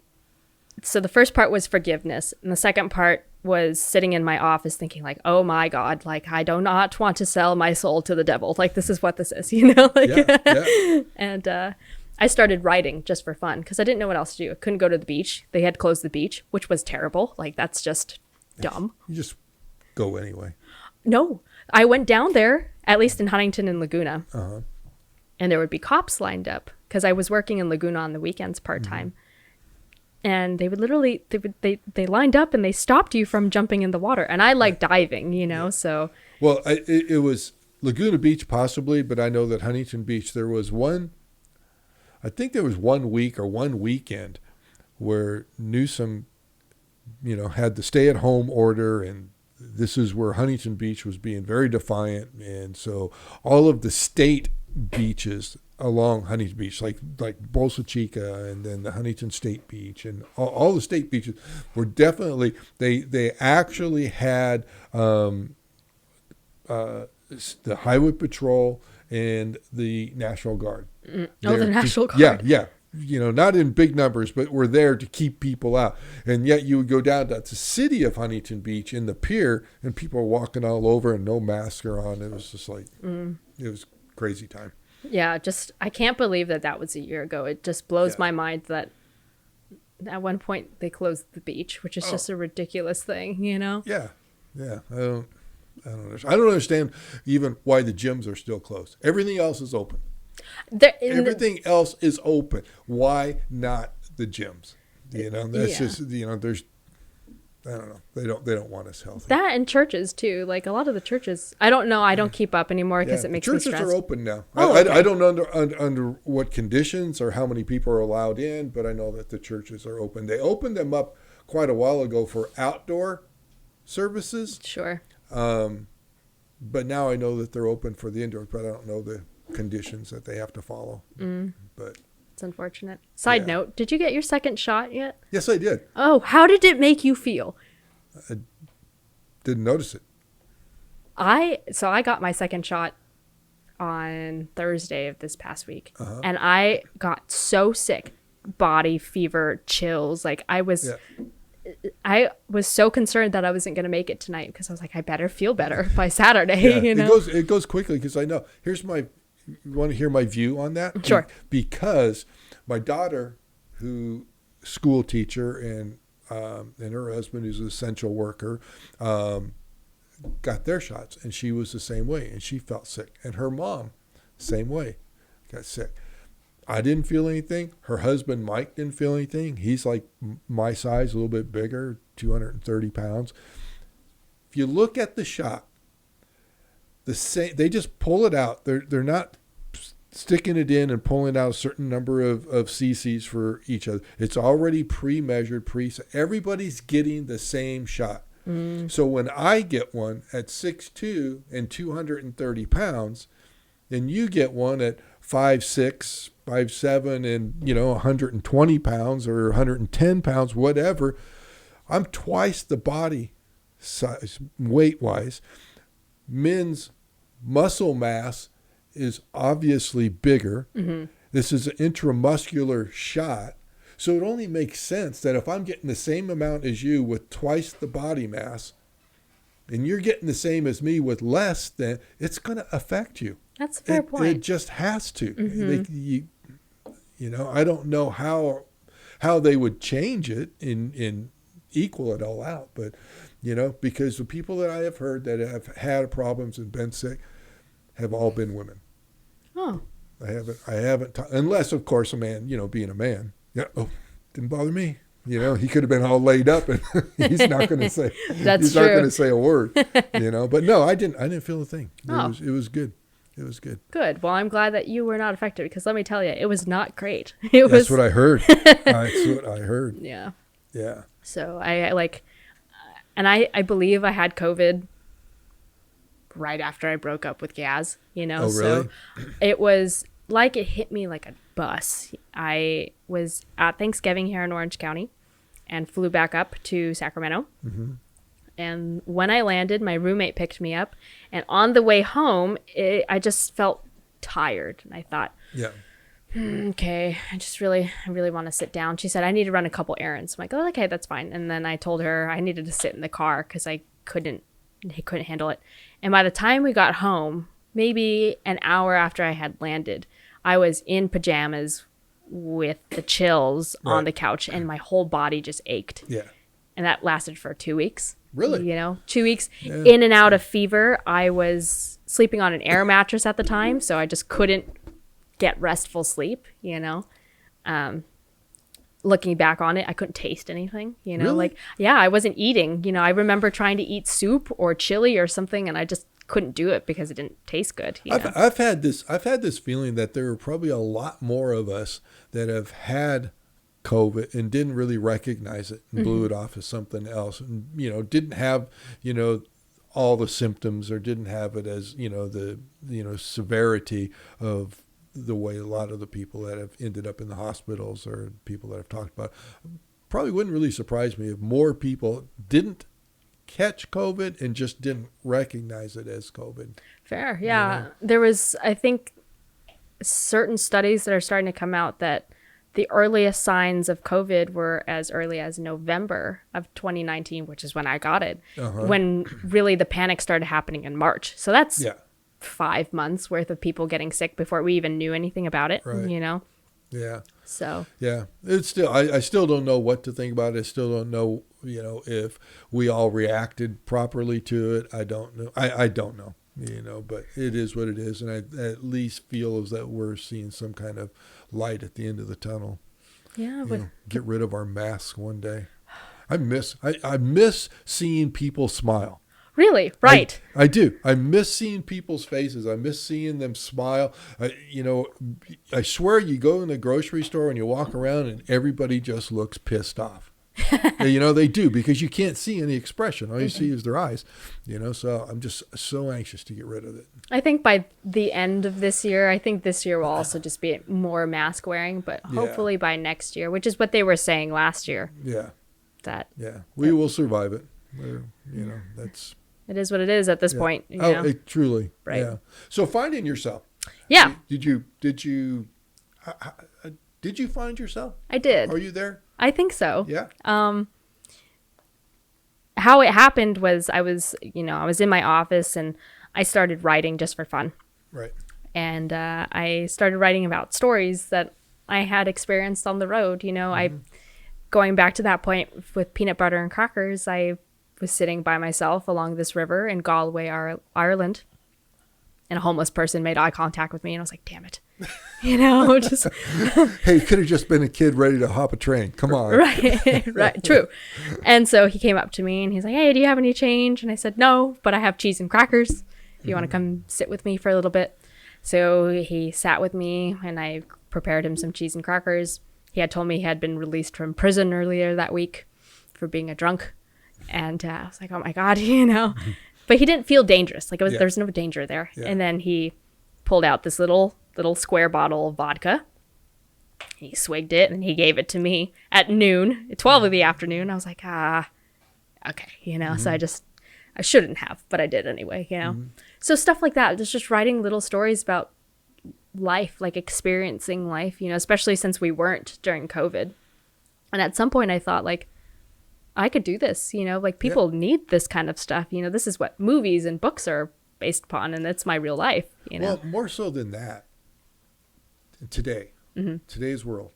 first part was forgiveness. And the second part was sitting in my office thinking, like, oh my God, like, I do not want to sell my soul to the devil. Like, this is what this is, you know? Like, yeah. And, I started writing just for fun because I didn't know what else to do. I couldn't go to the beach. They had closed the beach, which was terrible. Like, that's just dumb. You just go anyway. No, I went down there, at least in Huntington and Laguna. Uh-huh. And there would be cops lined up because I was working in Laguna on the weekends part-time. Mm-hmm. And they would literally, they lined up and they stopped you from jumping in the water. And I like diving, you know, so. Well, it was Laguna Beach possibly, but I know that Huntington Beach, I think there was 1 week or one weekend where Newsom, you know, had the stay-at-home order, and this is where Huntington Beach was being very defiant. And so all of the state beaches along Huntington Beach, like Bolsa Chica and then the Huntington State Beach and all the state beaches were definitely, they actually had the Highway Patrol and the National Guard. The National Guard. Yeah. You know, not in big numbers, but we're there to keep people out. And yet you would go down to the city of Huntington Beach in the pier, and people are walking all over and no mask are on. It was just like, it was crazy time. Yeah, I can't believe that was a year ago. It just blows my mind that at one point they closed the beach, which is just a ridiculous thing, you know? Yeah. I don't understand even why the gyms are still closed. Everything else is open. Everything else is open. Why not the gyms? You know, that's just, you know, there's, I don't know. They don't want us healthy. That and churches too. Like a lot of the churches, I don't know. I don't keep up anymore because it makes me stressed. Churches are open now. Okay. I don't know under what conditions or how many people are allowed in, but I know that the churches are open. They opened them up quite a while ago for outdoor services. Sure. But now I know that they're open for the indoors, but I don't know the conditions that they have to follow. But it's unfortunate. Side note, did you get your second shot yet? Yes, I did. Oh, how did it make you feel? I didn't notice it. I got my second shot on Thursday of this past week, and I got so sick, body fever, chills. Like I was so concerned that I wasn't going to make it tonight because I was like, I better feel better by Saturday. Yeah, you know, it goes quickly because I know. You want to hear my view on that? Sure. Because my daughter, who school teacher, and her husband, who's an essential worker, got their shots, and she was the same way, and she felt sick, and her mom, same way, got sick. I didn't feel anything. Her husband, Mike, didn't feel anything. He's like my size, a little bit bigger, 230 pounds. If you look at the shot, they just pull it out. They're not sticking it in and pulling out a certain number of cc's for each other. It's already pre-measured, everybody's getting the same shot. So when I get one at 6'2" and 230 pounds, and you get one at 5'6", 5'7", and 120 pounds or 110 pounds, whatever, I'm twice the body size, weight-wise. Men's muscle mass is obviously bigger. This is an intramuscular shot. So it only makes sense that if I'm getting the same amount as you with twice the body mass, and you're getting the same as me with less, then it's going to affect you. That's a fair point. It just has to. I don't know how they would change it and equal it all out, but because the people that I have heard that have had problems and been sick have all been women. Oh. I haven't unless of course a man, being a man. Yeah. Oh, didn't bother me. He could have been all laid up, and he's not going to say. That's not true. going to say a word. But no, I didn't feel a thing. It was good. It was good. Good. Well, I'm glad that you were not affected because let me tell you, it was not great. That's what I heard. That's what I heard. Yeah. Yeah. So I believe I had COVID right after I broke up with Gaz. Oh, really? So it was like it hit me like a bus. I was at Thanksgiving here in Orange County and flew back up to Sacramento. And when I landed, my roommate picked me up. And on the way home, I just felt tired. And I thought, okay, I really want to sit down. She said, I need to run a couple errands. I'm like, oh, okay, that's fine. And then I told her I needed to sit in the car because I couldn't handle it. And by the time we got home, maybe an hour after I had landed, I was in pajamas with the chills on the couch, and my whole body just ached. Yeah. And that lasted for 2 weeks. Really? 2 weeks in and out of fever. I was sleeping on an air mattress at the time, so I just couldn't get restful sleep, Looking back on it, I couldn't taste anything, Really? I wasn't eating. I remember trying to eat soup or chili or something, and I just couldn't do it because it didn't taste good. I've had this feeling that there are probably a lot more of us that have had COVID and didn't really recognize it and blew it off as something else, and didn't have all the symptoms or didn't have it as the severity of the way a lot of the people that have ended up in the hospitals or people that I've talked about. Probably wouldn't really surprise me if more people didn't catch COVID and just didn't recognize it as COVID. Fair. Yeah. There was, I think, certain studies that are starting to come out that the earliest signs of COVID were as early as November of 2019, which is when I got it, when really the panic started happening in March. So that's 5 months worth of people getting sick before we even knew anything about it, Yeah. So. Yeah. It's still, I still don't know what to think about it. I still don't know, if we all reacted properly to it. I don't know. I don't know, but it is what it is. And I at least feel as that we're seeing some kind of light at the end of the tunnel. Yeah. Get rid of our masks one day. I miss seeing people smile. Really? Right. I do. I miss seeing people's faces. I miss seeing them smile. I swear you go in the grocery store and you walk around and everybody just looks pissed off. They do, because you can't see any expression. All you see is their eyes, so I'm just so anxious to get rid of it. I think by the end of this year, I think this year will also just be more mask wearing, but hopefully by next year, which is what they were saying last year. Yeah. That we will survive it. That's it is what it is at this point. Truly. Right. Yeah. So finding yourself. Yeah. Did you find yourself? I did. Are you there? I think so. Yeah. How it happened was I was in my office and I started writing just for fun. Right. And I started writing about stories that I had experienced on the road. Going back to that point with peanut butter and crackers, I was sitting by myself along this river in Galway, Ireland, and a homeless person made eye contact with me, and I was like, damn it. Just hey, could have just been a kid ready to hop a train. Come on. Right, true. And so he came up to me and he's like, hey, do you have any change? And I said, no, but I have cheese and crackers if you want to come sit with me for a little bit. So he sat with me and I prepared him some cheese and crackers. He had told me he had been released from prison earlier that week for being a drunk. And I was like, oh my God, But he didn't feel dangerous. Like there was no danger there. Yeah. And then he pulled out this little square bottle of vodka. He swigged it and he gave it to me at noon, 12 of the afternoon. I was like, okay, So I shouldn't have, but I did anyway, So stuff like that, just writing little stories about life, like experiencing life, especially since we weren't during COVID. And at some point I thought, like, I could do this, people need this kind of stuff. This is what movies and books are based upon, and that's my real life, Well, more so than that, today, today's world,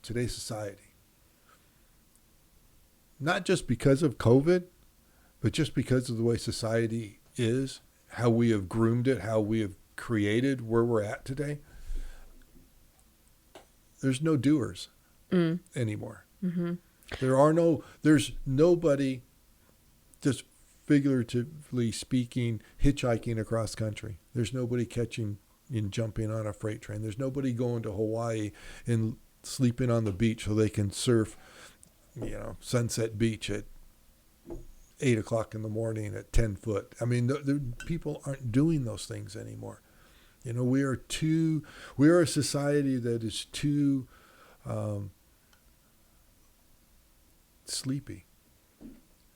today's society, not just because of COVID, but just because of the way society is, how we have groomed it, how we have created where we're at today. There's no doers anymore. Mm-hmm. There's nobody, just figuratively speaking, hitchhiking across country. There's nobody catching and jumping on a freight train. There's nobody going to Hawaii and sleeping on the beach so they can surf, Sunset Beach at 8 o'clock in the morning at 10 foot. I mean, people aren't doing those things anymore. We are a society that is too sleepy.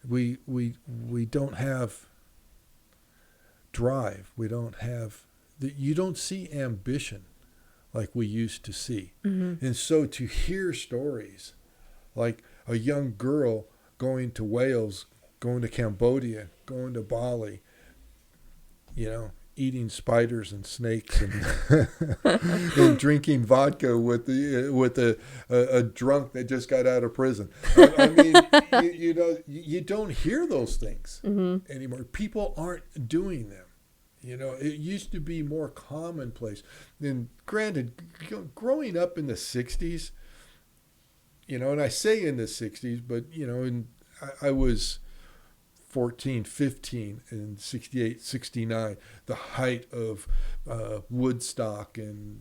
We don't have drive. We don't have you don't see ambition like we used to see. Mm-hmm. And so to hear stories like a young girl going to Wales, going to Cambodia, going to Bali, eating spiders and snakes and and drinking vodka with a drunk that just got out of prison. I mean, you don't hear those things anymore. People aren't doing them. It used to be more commonplace. And granted, growing up in the 60s, and I say in the 60s, but, I was 14, 15 in 68, 69, the height of Woodstock and,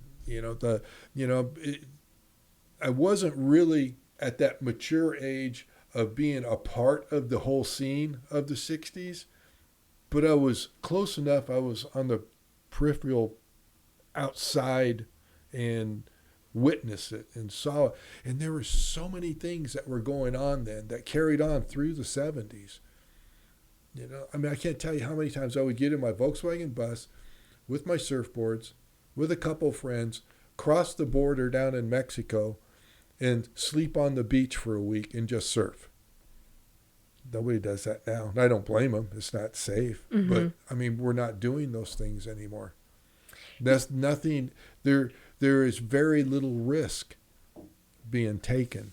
I wasn't really at that mature age of being a part of the whole scene of the 60s, but I was close enough. I was on the peripheral outside and witnessed it and saw it. And there were so many things that were going on then that carried on through the 70s. I can't tell you how many times I would get in my Volkswagen bus with my surfboards, with a couple friends, cross the border down in Mexico, and sleep on the beach for a week and just surf. Nobody does that now. And I don't blame them. It's not safe. Mm-hmm. But, we're not doing those things anymore. That's nothing. There is very little risk being taken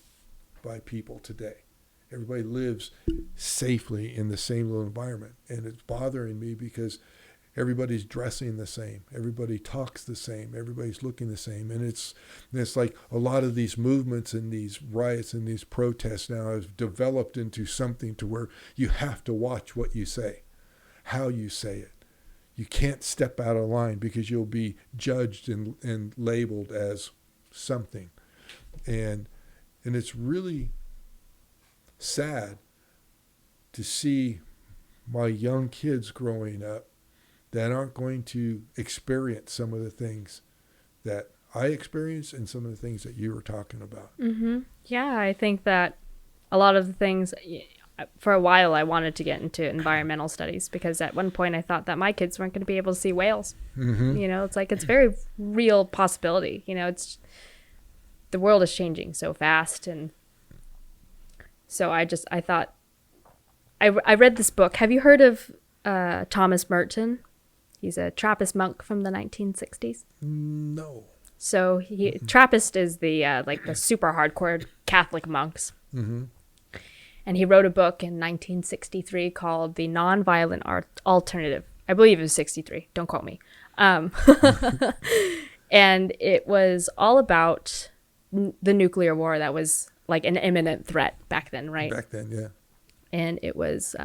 by people today. Everybody lives safely in the same little environment. And it's bothering me because everybody's dressing the same. Everybody talks the same. Everybody's looking the same. And it's like a lot of these movements and these riots and these protests now have developed into something to where you have to watch what you say, how you say it. You can't step out of line because you'll be judged and labeled as something. And it's really sad to see my young kids growing up that aren't going to experience some of the things that I experienced and some of the things that you were talking about. Mm-hmm. Yeah, I think that a lot of the things, for a while I wanted to get into environmental studies because at one point I thought that my kids weren't going to be able to see whales. Mm-hmm. You know, it's like, it's very real possibility. You know, it's, the world is changing so fast. And so I thought, I read this book. Have you heard of Thomas Merton? He's a Trappist monk from the 1960s. No. So Trappist is the like the super hardcore Catholic monks. Mm-hmm. And he wrote a book in 1963 called The Nonviolent Alternative. I believe it was 63. Don't quote me. And it was all about the nuclear war that was like an imminent threat back then, right? Back then, yeah. And it was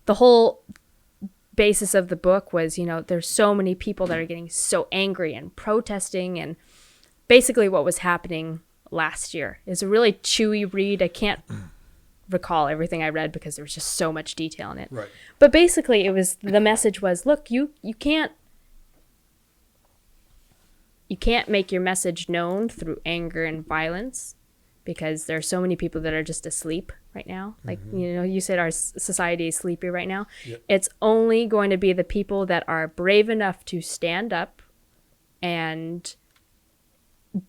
the whole basis of the book was, you know, there's so many people that are getting so angry and protesting, and basically what was happening last year is a really chewy read. I can't recall everything I read because there was just so much detail in it. Right. But basically it was, the message was, look, you can't make your message known through anger and violence because there are so many people that are just asleep right now. Like, you know, you said our society is sleepy right now. Yep. It's only going to be the people that are brave enough to stand up and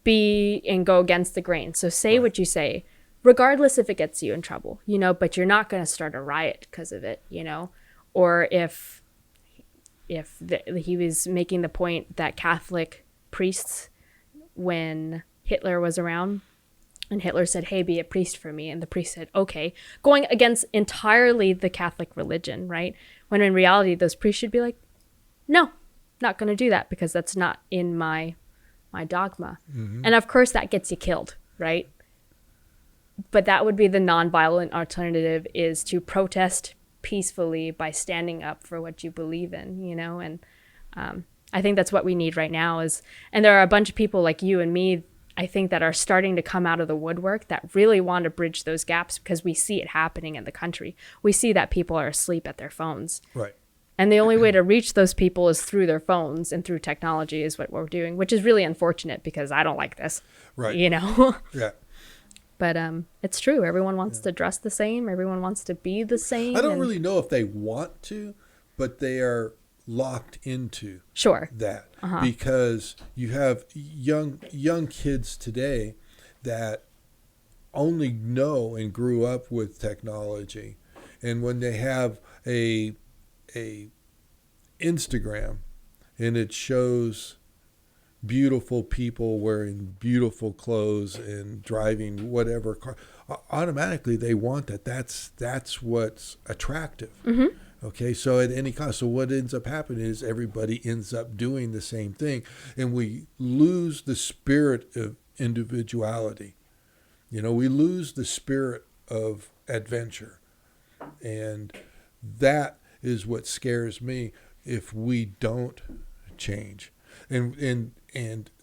go against the grain. So say what you say, regardless if it gets you in trouble, you know, but you're not going to start a riot because of it, you know. Or if he was making the point that Catholic priests, when Hitler was around, and Hitler said, hey, be a priest for me. And the priest said, okay, going against entirely the Catholic religion, right? When in reality, those priests should be like, no, not going to do that because that's not in my dogma. Mm-hmm. And of course, that gets you killed, right? But that would be the nonviolent alternative, is to protest peacefully by standing up for what you believe in, you know? And I think that's what we need right now and there are a bunch of people like you and me, I think, that are starting to come out of the woodwork that really want to bridge those gaps because we see it happening in the country. We see that people are asleep at their phones. Right. And the only way to reach those people is through their phones and through technology is what we're doing, which is really unfortunate because I don't like this. Right. You know? Yeah. But it's true. Everyone wants to dress the same. Everyone wants to be the same. I don't really know if they want to, but they are locked into that because you have young kids today that only know and grew up with technology, and when they have a Instagram and it shows beautiful people wearing beautiful clothes and driving whatever car, automatically they want that. That's what's attractive. Mm-hmm. Okay, so at any cost. So what ends up happening is everybody ends up doing the same thing, and we lose the spirit of individuality. You know, we lose the spirit of adventure, and that is what scares me if we don't change. And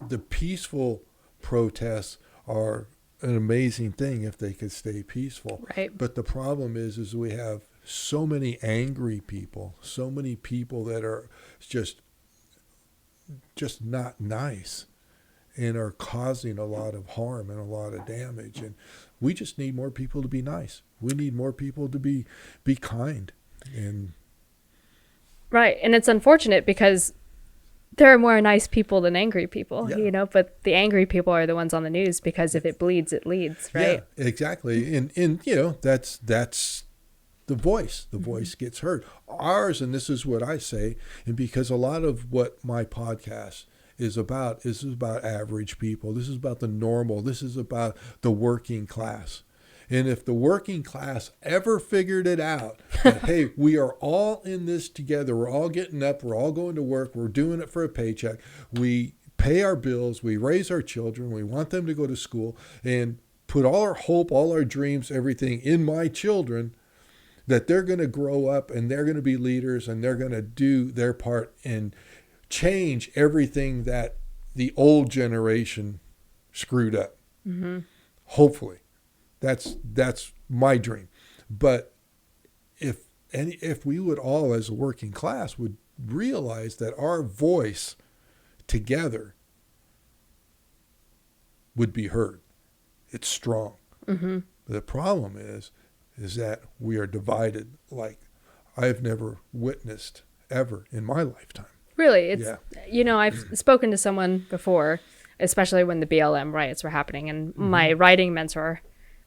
the peaceful protests are an amazing thing if they could stay peaceful. Right. But the problem is we have so many angry people, so many people that are just not nice and are causing a lot of harm and a lot of damage. And we just need more people to be nice. We need more people to be kind. And right. And it's unfortunate because there are more nice people than angry people, you know, but the angry people are the ones on the news because if it bleeds, it leads, right? Yeah, exactly. And you know, that's the voice. The voice gets heard. Ours, and this is what I say, and because a lot of what my podcast is about average people. This is about the normal. This is about the working class. And if the working class ever figured it out, that, hey, we are all in this together. We're all getting up. We're all going to work. We're doing it for a paycheck. We pay our bills. We raise our children. We want them to go to school and put all our hope, all our dreams, everything in my children, that they're going to grow up and they're going to be leaders and they're going to do their part and change everything that the old generation screwed up. Mm-hmm. Hopefully. That's my dream. But if we would all, as a working class, would realize that our voice together would be heard. It's strong. Mm-hmm. The problem is that we are divided like I've never witnessed ever in my lifetime. Really? I've spoken to someone before, especially when the BLM riots were happening, and my writing mentor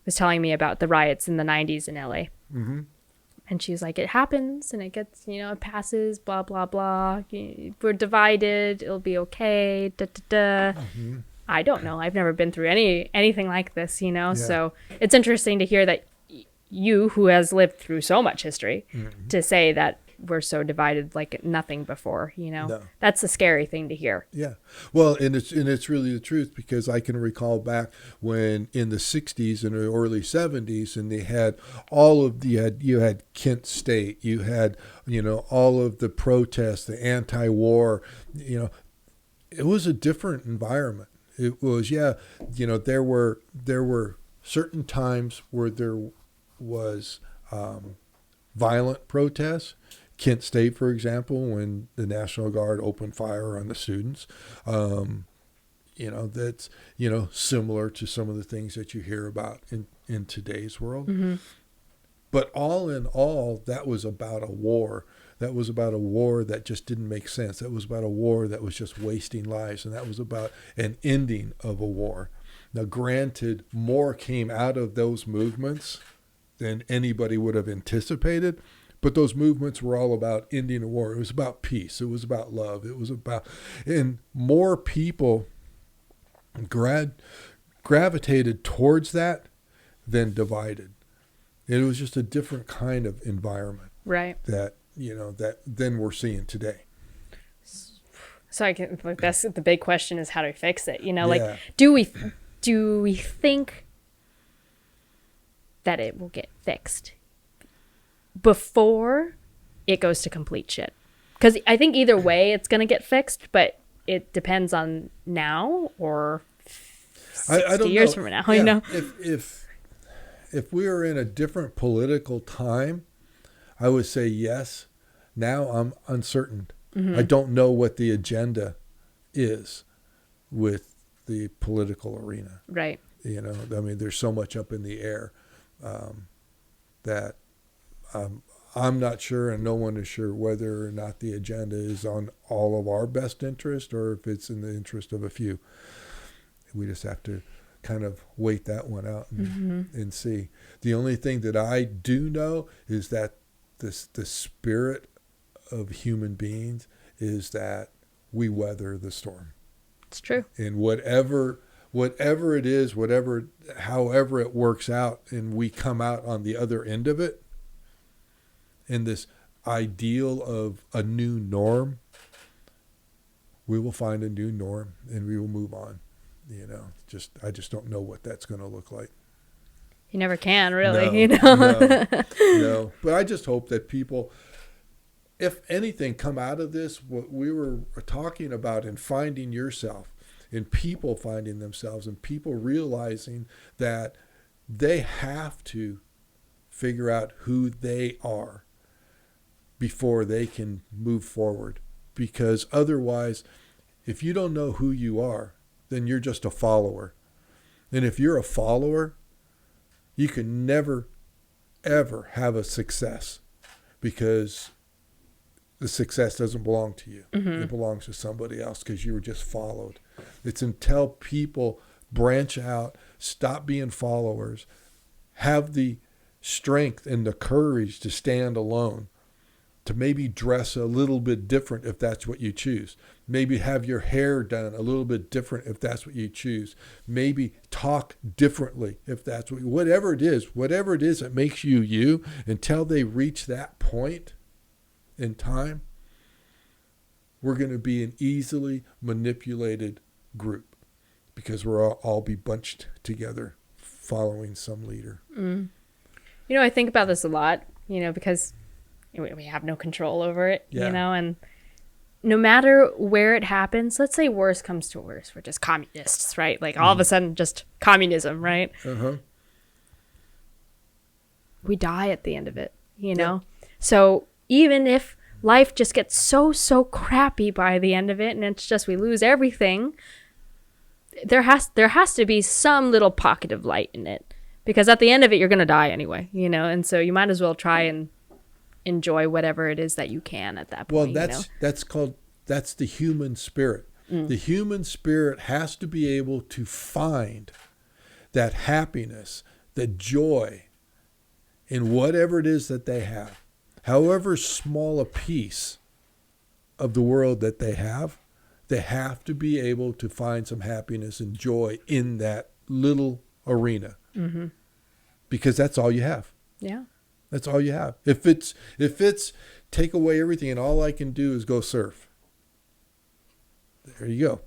was telling me about the riots in the 90s in LA. Mm-hmm. And she was like, it happens and it gets, it passes, blah, blah, blah. We're divided. It'll be okay. Da, da, da. Mm-hmm. I don't know. I've never been through anything like this, Yeah. So it's interesting to hear that you, who has lived through so much history, to say that we're so divided like nothing before, No. That's a scary thing to hear. Yeah. Well, and it's really the truth, because I can recall back when in the 60s and the early 70s, and they had you had Kent State, you had, all of the protests, the anti-war, it was a different environment. It was, there were certain times where there was violent protests. Kent State, for example, when the National Guard opened fire on the students, that's, similar to some of the things that you hear about in today's world. Mm-hmm. But all in all, that was about a war. That was about a war that just didn't make sense. That was about a war that was just wasting lives. And that was about an ending of a war. Now, granted, more came out of those movements than anybody would have anticipated. But those movements were all about ending a war. It was about peace. It was about love. It was about, and more people gravitated towards that than divided. It was just a different kind of environment. Right. That than we're seeing today. So that's the big question is how do we fix it? Do we think that it will get fixed before it goes to complete shit? Because I think either way it's going to get fixed, but it depends on now or 60 years from now. Yeah. If we were in a different political time, I would say yes. Now I'm uncertain. Mm-hmm. I don't know what the agenda is with the political arena. Right. There's so much up in the air that I'm not sure, and no one is sure whether or not the agenda is on all of our best interest or if it's in the interest of a few. We just have to kind of wait that one out and see. The only thing that I do know is that the spirit of human beings is that we weather the storm. It's true. And whatever it is, however it works out, and we come out on the other end of it, in this ideal of a new norm, we will find a new norm and we will move on. I just don't know what that's going to look like. You never can, really. No. But I just hope that people, if anything, come out of this, what we were talking about, in finding yourself, and people finding themselves, and people realizing that they have to figure out who they are before they can move forward. Because otherwise, if you don't know who you are, then you're just a follower. And if you're a follower, you can never, ever have a success, because the success doesn't belong to you. Mm-hmm. It belongs to somebody else, because you were just followed. It's until people branch out, stop being followers, have the strength and the courage to stand alone, to maybe dress a little bit different if that's what you choose. Maybe have your hair done a little bit different if that's what you choose. Maybe talk differently if that's whatever it is that makes you you, until they reach that point in time, we're going to be an easily manipulated group, because we'll all be bunched together following some leader. Mm. I think about this a lot, because we have no control over it, and no matter where it happens, let's say worst comes to worst, we're just communists, right? Like all of a sudden just communism, right? Uh-huh. we die at the end of it, you know? So even if life just gets so crappy by the end of it, and it's just we lose everything, there has to be some little pocket of light in it, because at the end of it you're going to die anyway, you know, and so you might as well try and enjoy whatever it is that you can at that point. Well, that's the human spirit. The human spirit has to be able to find that happiness, that joy in whatever it is that they have, however small a piece of the world that they have to be able to find some happiness and joy in that little arena, because that's all you have. Yeah. That's all you have. If it's take away everything and all I can do is go surf, there you go,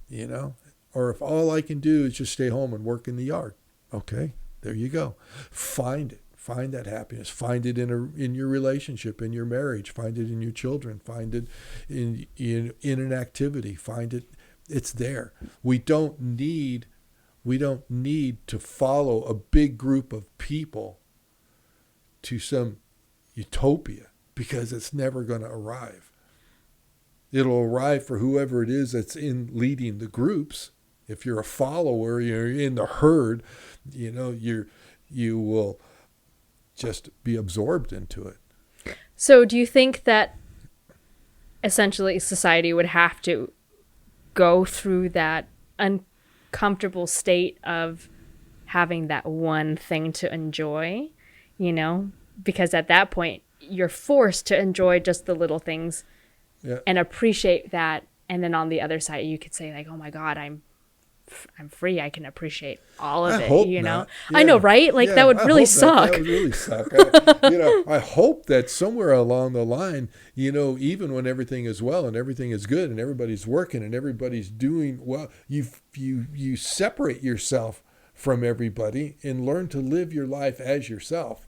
you know. Or if all I can do is just stay home and work in the yard, okay, there you go. Find it. Find that happiness. Find it in your relationship, in your marriage. Find it in your children. Find it in an activity. Find it. It's there. We don't need to follow a big group of people to some utopia, because it's never going to arrive. It'll arrive for whoever it is that's in leading the groups. If you're a follower, you're in the herd, you know, you will just be absorbed into it. So do you think that essentially society would have to go through that uncomfortable state of having that one thing to enjoy, you know? Because at that point, you're forced to enjoy just the little things and appreciate that. And then on the other side, you could say like, oh my God, I'm free. I can appreciate all of it, you know? Yeah. I know, right? Like that would really suck. That would really suck. I hope that somewhere along the line, you know, even when everything is well and everything is good and everybody's working and everybody's doing well, you separate yourself from everybody and learn to live your life as yourself,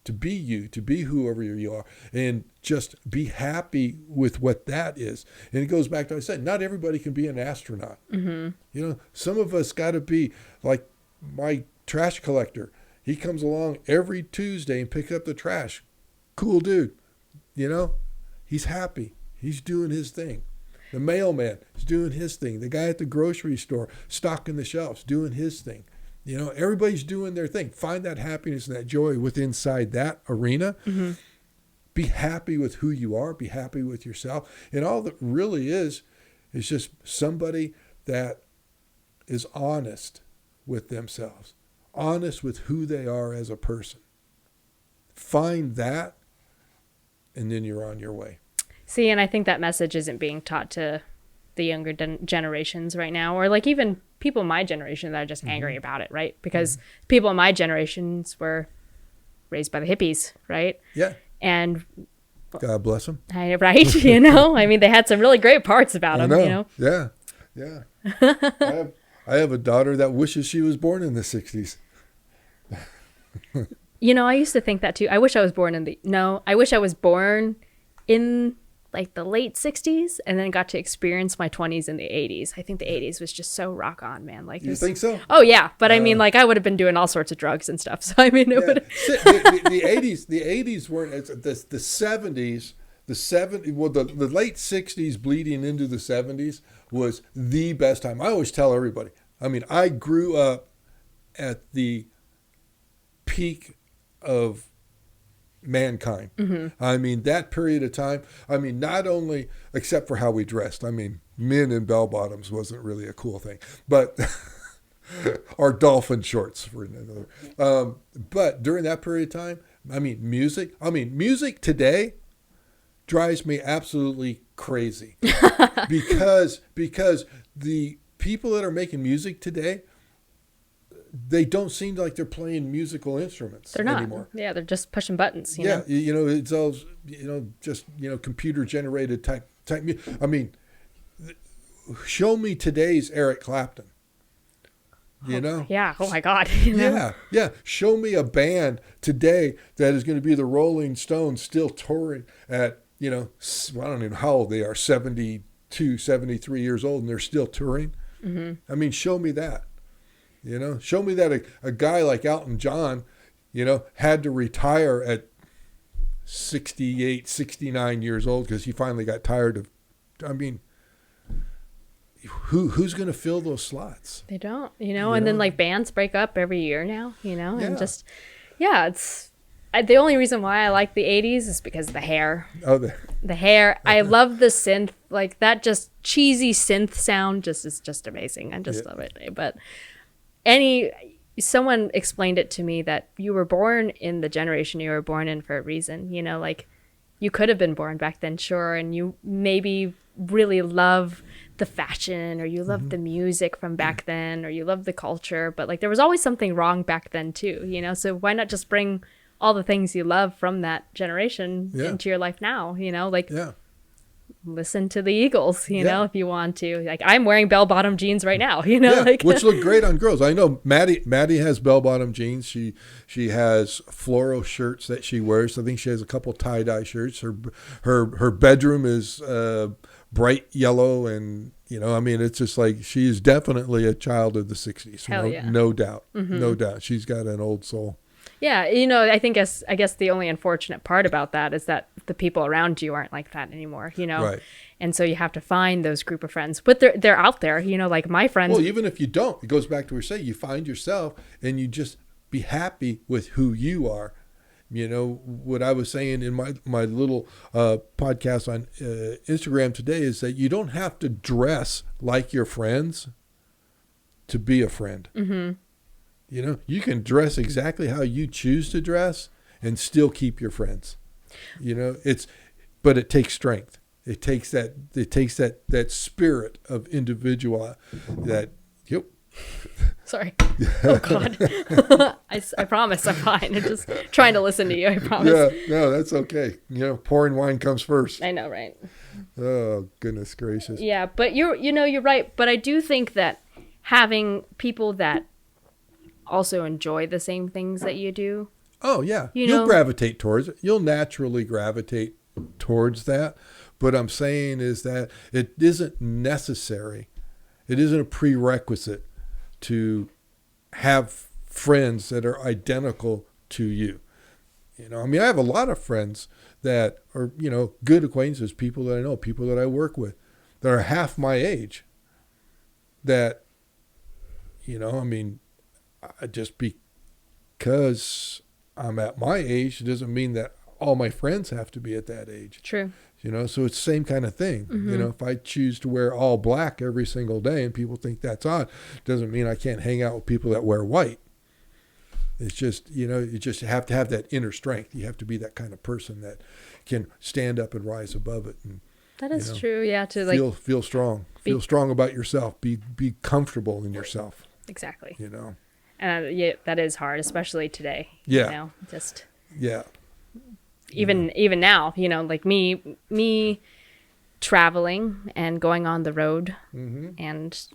to be you, to be whoever you are, and just be happy with what that is. And it goes back to what I said, not everybody can be an astronaut. You know, some of us got to be like my trash collector. He comes along every Tuesday and picks up the trash. Cool dude. You know, he's happy. He's doing his thing. The mailman is doing his thing. The guy at the grocery store stocking the shelves, doing his thing. You know, everybody's doing their thing. Find that happiness and that joy within inside that arena. Be happy with who you are. Be happy with yourself. And all that really is just somebody that is honest with themselves, honest with who they are as a person. Find that, and then you're on your way. See, and I think that message isn't being taught to the younger generations right now, or like even people in my generation that are just angry about it, right? Because people in my generations were raised by the hippies, right? Yeah. And God bless them. Right? You know, I mean, they had some really great parts about them, you know? Yeah. Yeah. I have a daughter that wishes she was born in the 60s. You know, I used to think that too. I wish I was born in like the late 60s and then got to experience my 20s in the 80s. I think the 80s was just so rock on, man. Like, you think so? Oh yeah, but I mean, like I would have been doing all sorts of drugs and stuff. So I mean, it would. The 80s weren't the 70s. The late 60s bleeding into the 70s was the best time. I always tell everybody. I mean, I grew up at the peak of mankind. I mean, that period of time, I mean, not only, except for how we dressed, I mean, men in bell bottoms wasn't really a cool thing, but or dolphin shorts for another. But during that period of time, I mean, music today drives me absolutely crazy because the people that are making music today, they don't seem like they're playing musical instruments anymore. Yeah, they're just pushing buttons. You know? You know, it's all, you know, just, you know, computer generated type. I mean, show me today's Eric Clapton. You know? Yeah. Oh my God. You know? Yeah. Show me a band today that is going to be the Rolling Stones still touring at, you know, I don't even know how old they are, 72, 73 years old, and they're still touring. I mean, show me that. You know, show me that a guy like Elton John had to retire at 68, 69 years old because he finally got tired of, who's going to fill those slots? They don't, and then like bands break up every year now, and just, it's the only reason why I like the 80s is because of the hair. Oh, the hair. I love the synth, like that just cheesy synth sound is just amazing. I just love it. But someone explained it to me that you were born in the generation you were born in for a reason, like you could have been born back then, sure, and you maybe really love the fashion or you love the music from back then or you love the culture, but like there was always something wrong back then too, so why not just bring all the things you love from that generation into your life now, listen to the Eagles, if you want to. Like I'm wearing bell-bottom jeans right now, which look great on girls. I know Maddie has bell-bottom jeans. She has floral shirts that she wears. I think she has a couple tie-dye shirts. Her bedroom is bright yellow, and it's just like she is definitely a child of the 60s. No doubt. No doubt. She's got an old soul. Yeah, I guess the only unfortunate part about that is that the people around you aren't like that anymore, Right. And so you have to find those group of friends. But they're out there, like my friends. Well, even if you don't, it goes back to what we say, you find yourself and you just be happy with who you are. What I was saying in my little podcast on Instagram today is that you don't have to dress like your friends to be a friend. Mm-hmm. You can dress exactly how you choose to dress and still keep your friends. But it takes strength. It takes that spirit of individual that. Yep. Sorry. Oh God. I promise I'm fine. I'm just trying to listen to you. I promise. Yeah. No, that's okay. Pouring wine comes first. I know, right? Oh goodness gracious. Yeah, but you're right. But I do think that having people that also enjoy the same things that you do. Oh yeah. You'll gravitate towards it. You'll naturally gravitate towards that. But I'm saying is that it isn't necessary. It isn't a prerequisite to have friends that are identical to you. I have a lot of friends that are, good acquaintances, people that I know, people that I work with that are half my age that, just because I'm at my age, it doesn't mean that all my friends have to be at that age. True. So it's the same kind of thing. Mm-hmm. If I choose to wear all black every single day and people think that's odd, doesn't mean I can't hang out with people that wear white. It's just, you just have to have that inner strength. You have to be that kind of person that can stand up and rise above it. And, that is true. Yeah. To feel strong, feel strong about yourself, be comfortable in yourself. Exactly. And that is hard, especially today. Yeah. Even now, like me traveling and going on the road and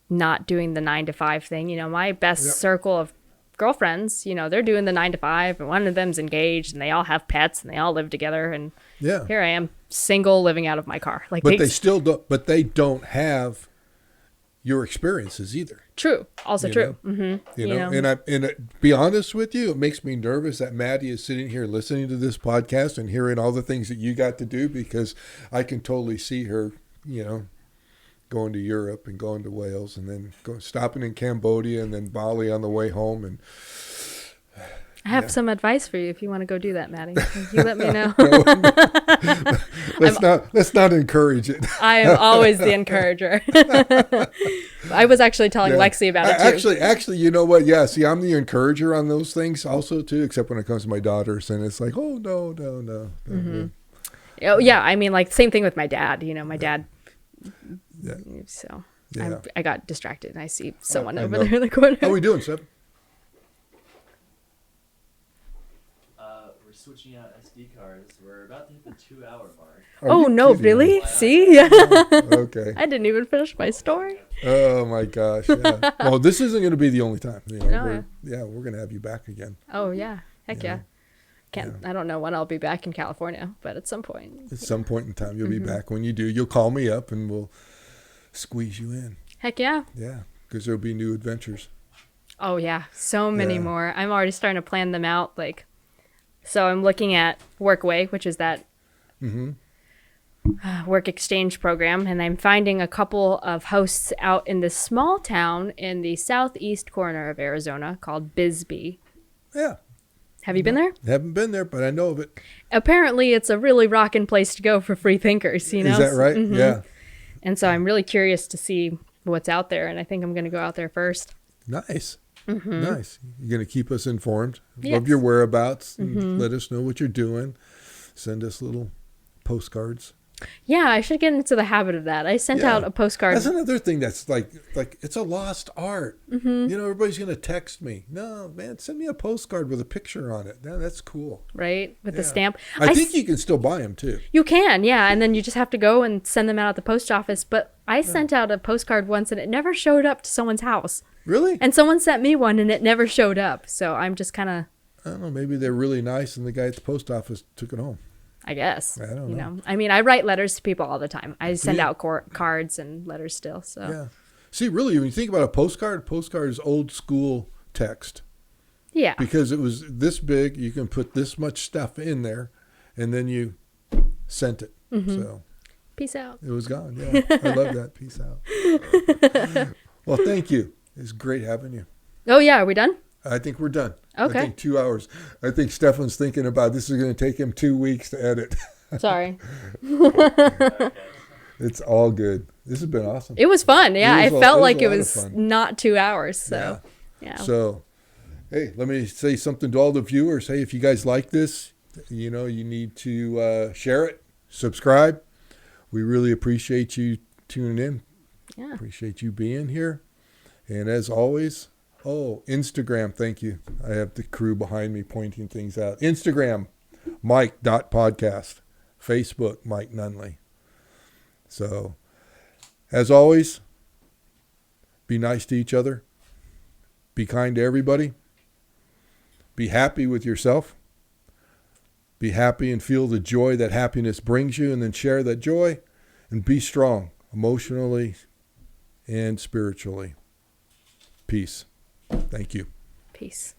not doing the 9-to-5 thing. My best circle of girlfriends, they're doing the 9-to-5 and one of them's engaged and they all have pets and they all live together. And here I am single living out of my car. Like, but they don't have your experiences either. True. Also true. Mm-hmm. And be honest with you, it makes me nervous that Maddie is sitting here listening to this podcast and hearing all the things that you got to do, because I can totally see her, going to Europe and going to Wales and then stopping in Cambodia and then Bali on the way home. And I have some advice for you if you want to go do that, Maddie. You let me know. Let's not encourage it. I am always the encourager. I was actually telling Lexi about it too. Actually, you know what? Yeah, see, I'm the encourager on those things also too, except when it comes to my daughters, and it's like, oh no. Mm-hmm. Oh yeah, like same thing with my dad. My dad. Yeah. So I got distracted and I see someone over there in the corner. How are we doing, Steph? Switching out SD cards. We're about to hit the 2-hour mark. Oh no, really? See? Okay. I didn't even finish my story. Oh my gosh. Yeah. Well, this isn't going to be the only time. We're going to have you back again. Oh yeah. Heck yeah. I don't know when I'll be back in California, but at some point. At some point in time, you'll be back. When you do, you'll call me up and we'll squeeze you in. Heck yeah. Yeah, because there'll be new adventures. Oh yeah, so many Yeah. more. I'm already starting to plan them out. Like, so I'm looking at Workaway, which is that work exchange program, and I'm finding a couple of hosts out in this small town in the southeast corner of Arizona called Bisbee. Yeah. Have you been there? Haven't been there, but I know of it. Apparently, it's a really rockin' place to go for free thinkers. You know, Is that right? Mhm. Yeah. And so I'm really curious to see what's out there, and I think I'm going to go out there first. Nice. Nice. You're going to keep us informed of Yes. your whereabouts. And let us know what you're doing. Send us little postcards. Yeah, I should get into the habit of that. I sent Yeah. out a postcard. That's another thing that's like it's a lost art. You know, everybody's going to text me. No, man, send me a postcard with a picture on it. Yeah, that's cool. Right, with the Yeah. stamp. I think you can still buy them too. You can, yeah, and then you just have to go and send them out at the post office. But I sent out a postcard once, and it never showed up to someone's house. Really? And someone sent me one, and it never showed up. So I'm just kind of, I don't know. Maybe they're really nice, and the guy at the post office took it home. I guess, I don't you know. know. I mean, I write letters to people all the time. I send Yeah. out cards and letters still. So Yeah. See, really, when you think about a postcard is old school text yeah, because it was this big. You can put this much stuff in there, and then you sent it. So peace out. it was gone. Yeah, I love that. Peace out. Well, thank you. It's great having you. Oh yeah, are we done? I think we're done. Okay. I think 2 hours. I think Stefan's thinking about this is going to take him 2 weeks to edit. Sorry. It's all good. This has been awesome. It was fun. Yeah, It I was a- felt it was like a it lot of was fun. not 2 hours. So yeah. So, hey, let me say something to all the viewers. Hey, if you guys like this, you know, you need to share it, subscribe. We really appreciate you tuning in. Yeah. Appreciate you being here. And as always, Instagram, thank you. I have the crew behind me pointing things out. Instagram, Mike.podcast. Facebook, Mike Nunley. So, as always, be nice to each other. Be kind to everybody. Be happy with yourself. Be happy and feel the joy that happiness brings you, and then share that joy. And be strong emotionally and spiritually. Peace. Thank you. Peace.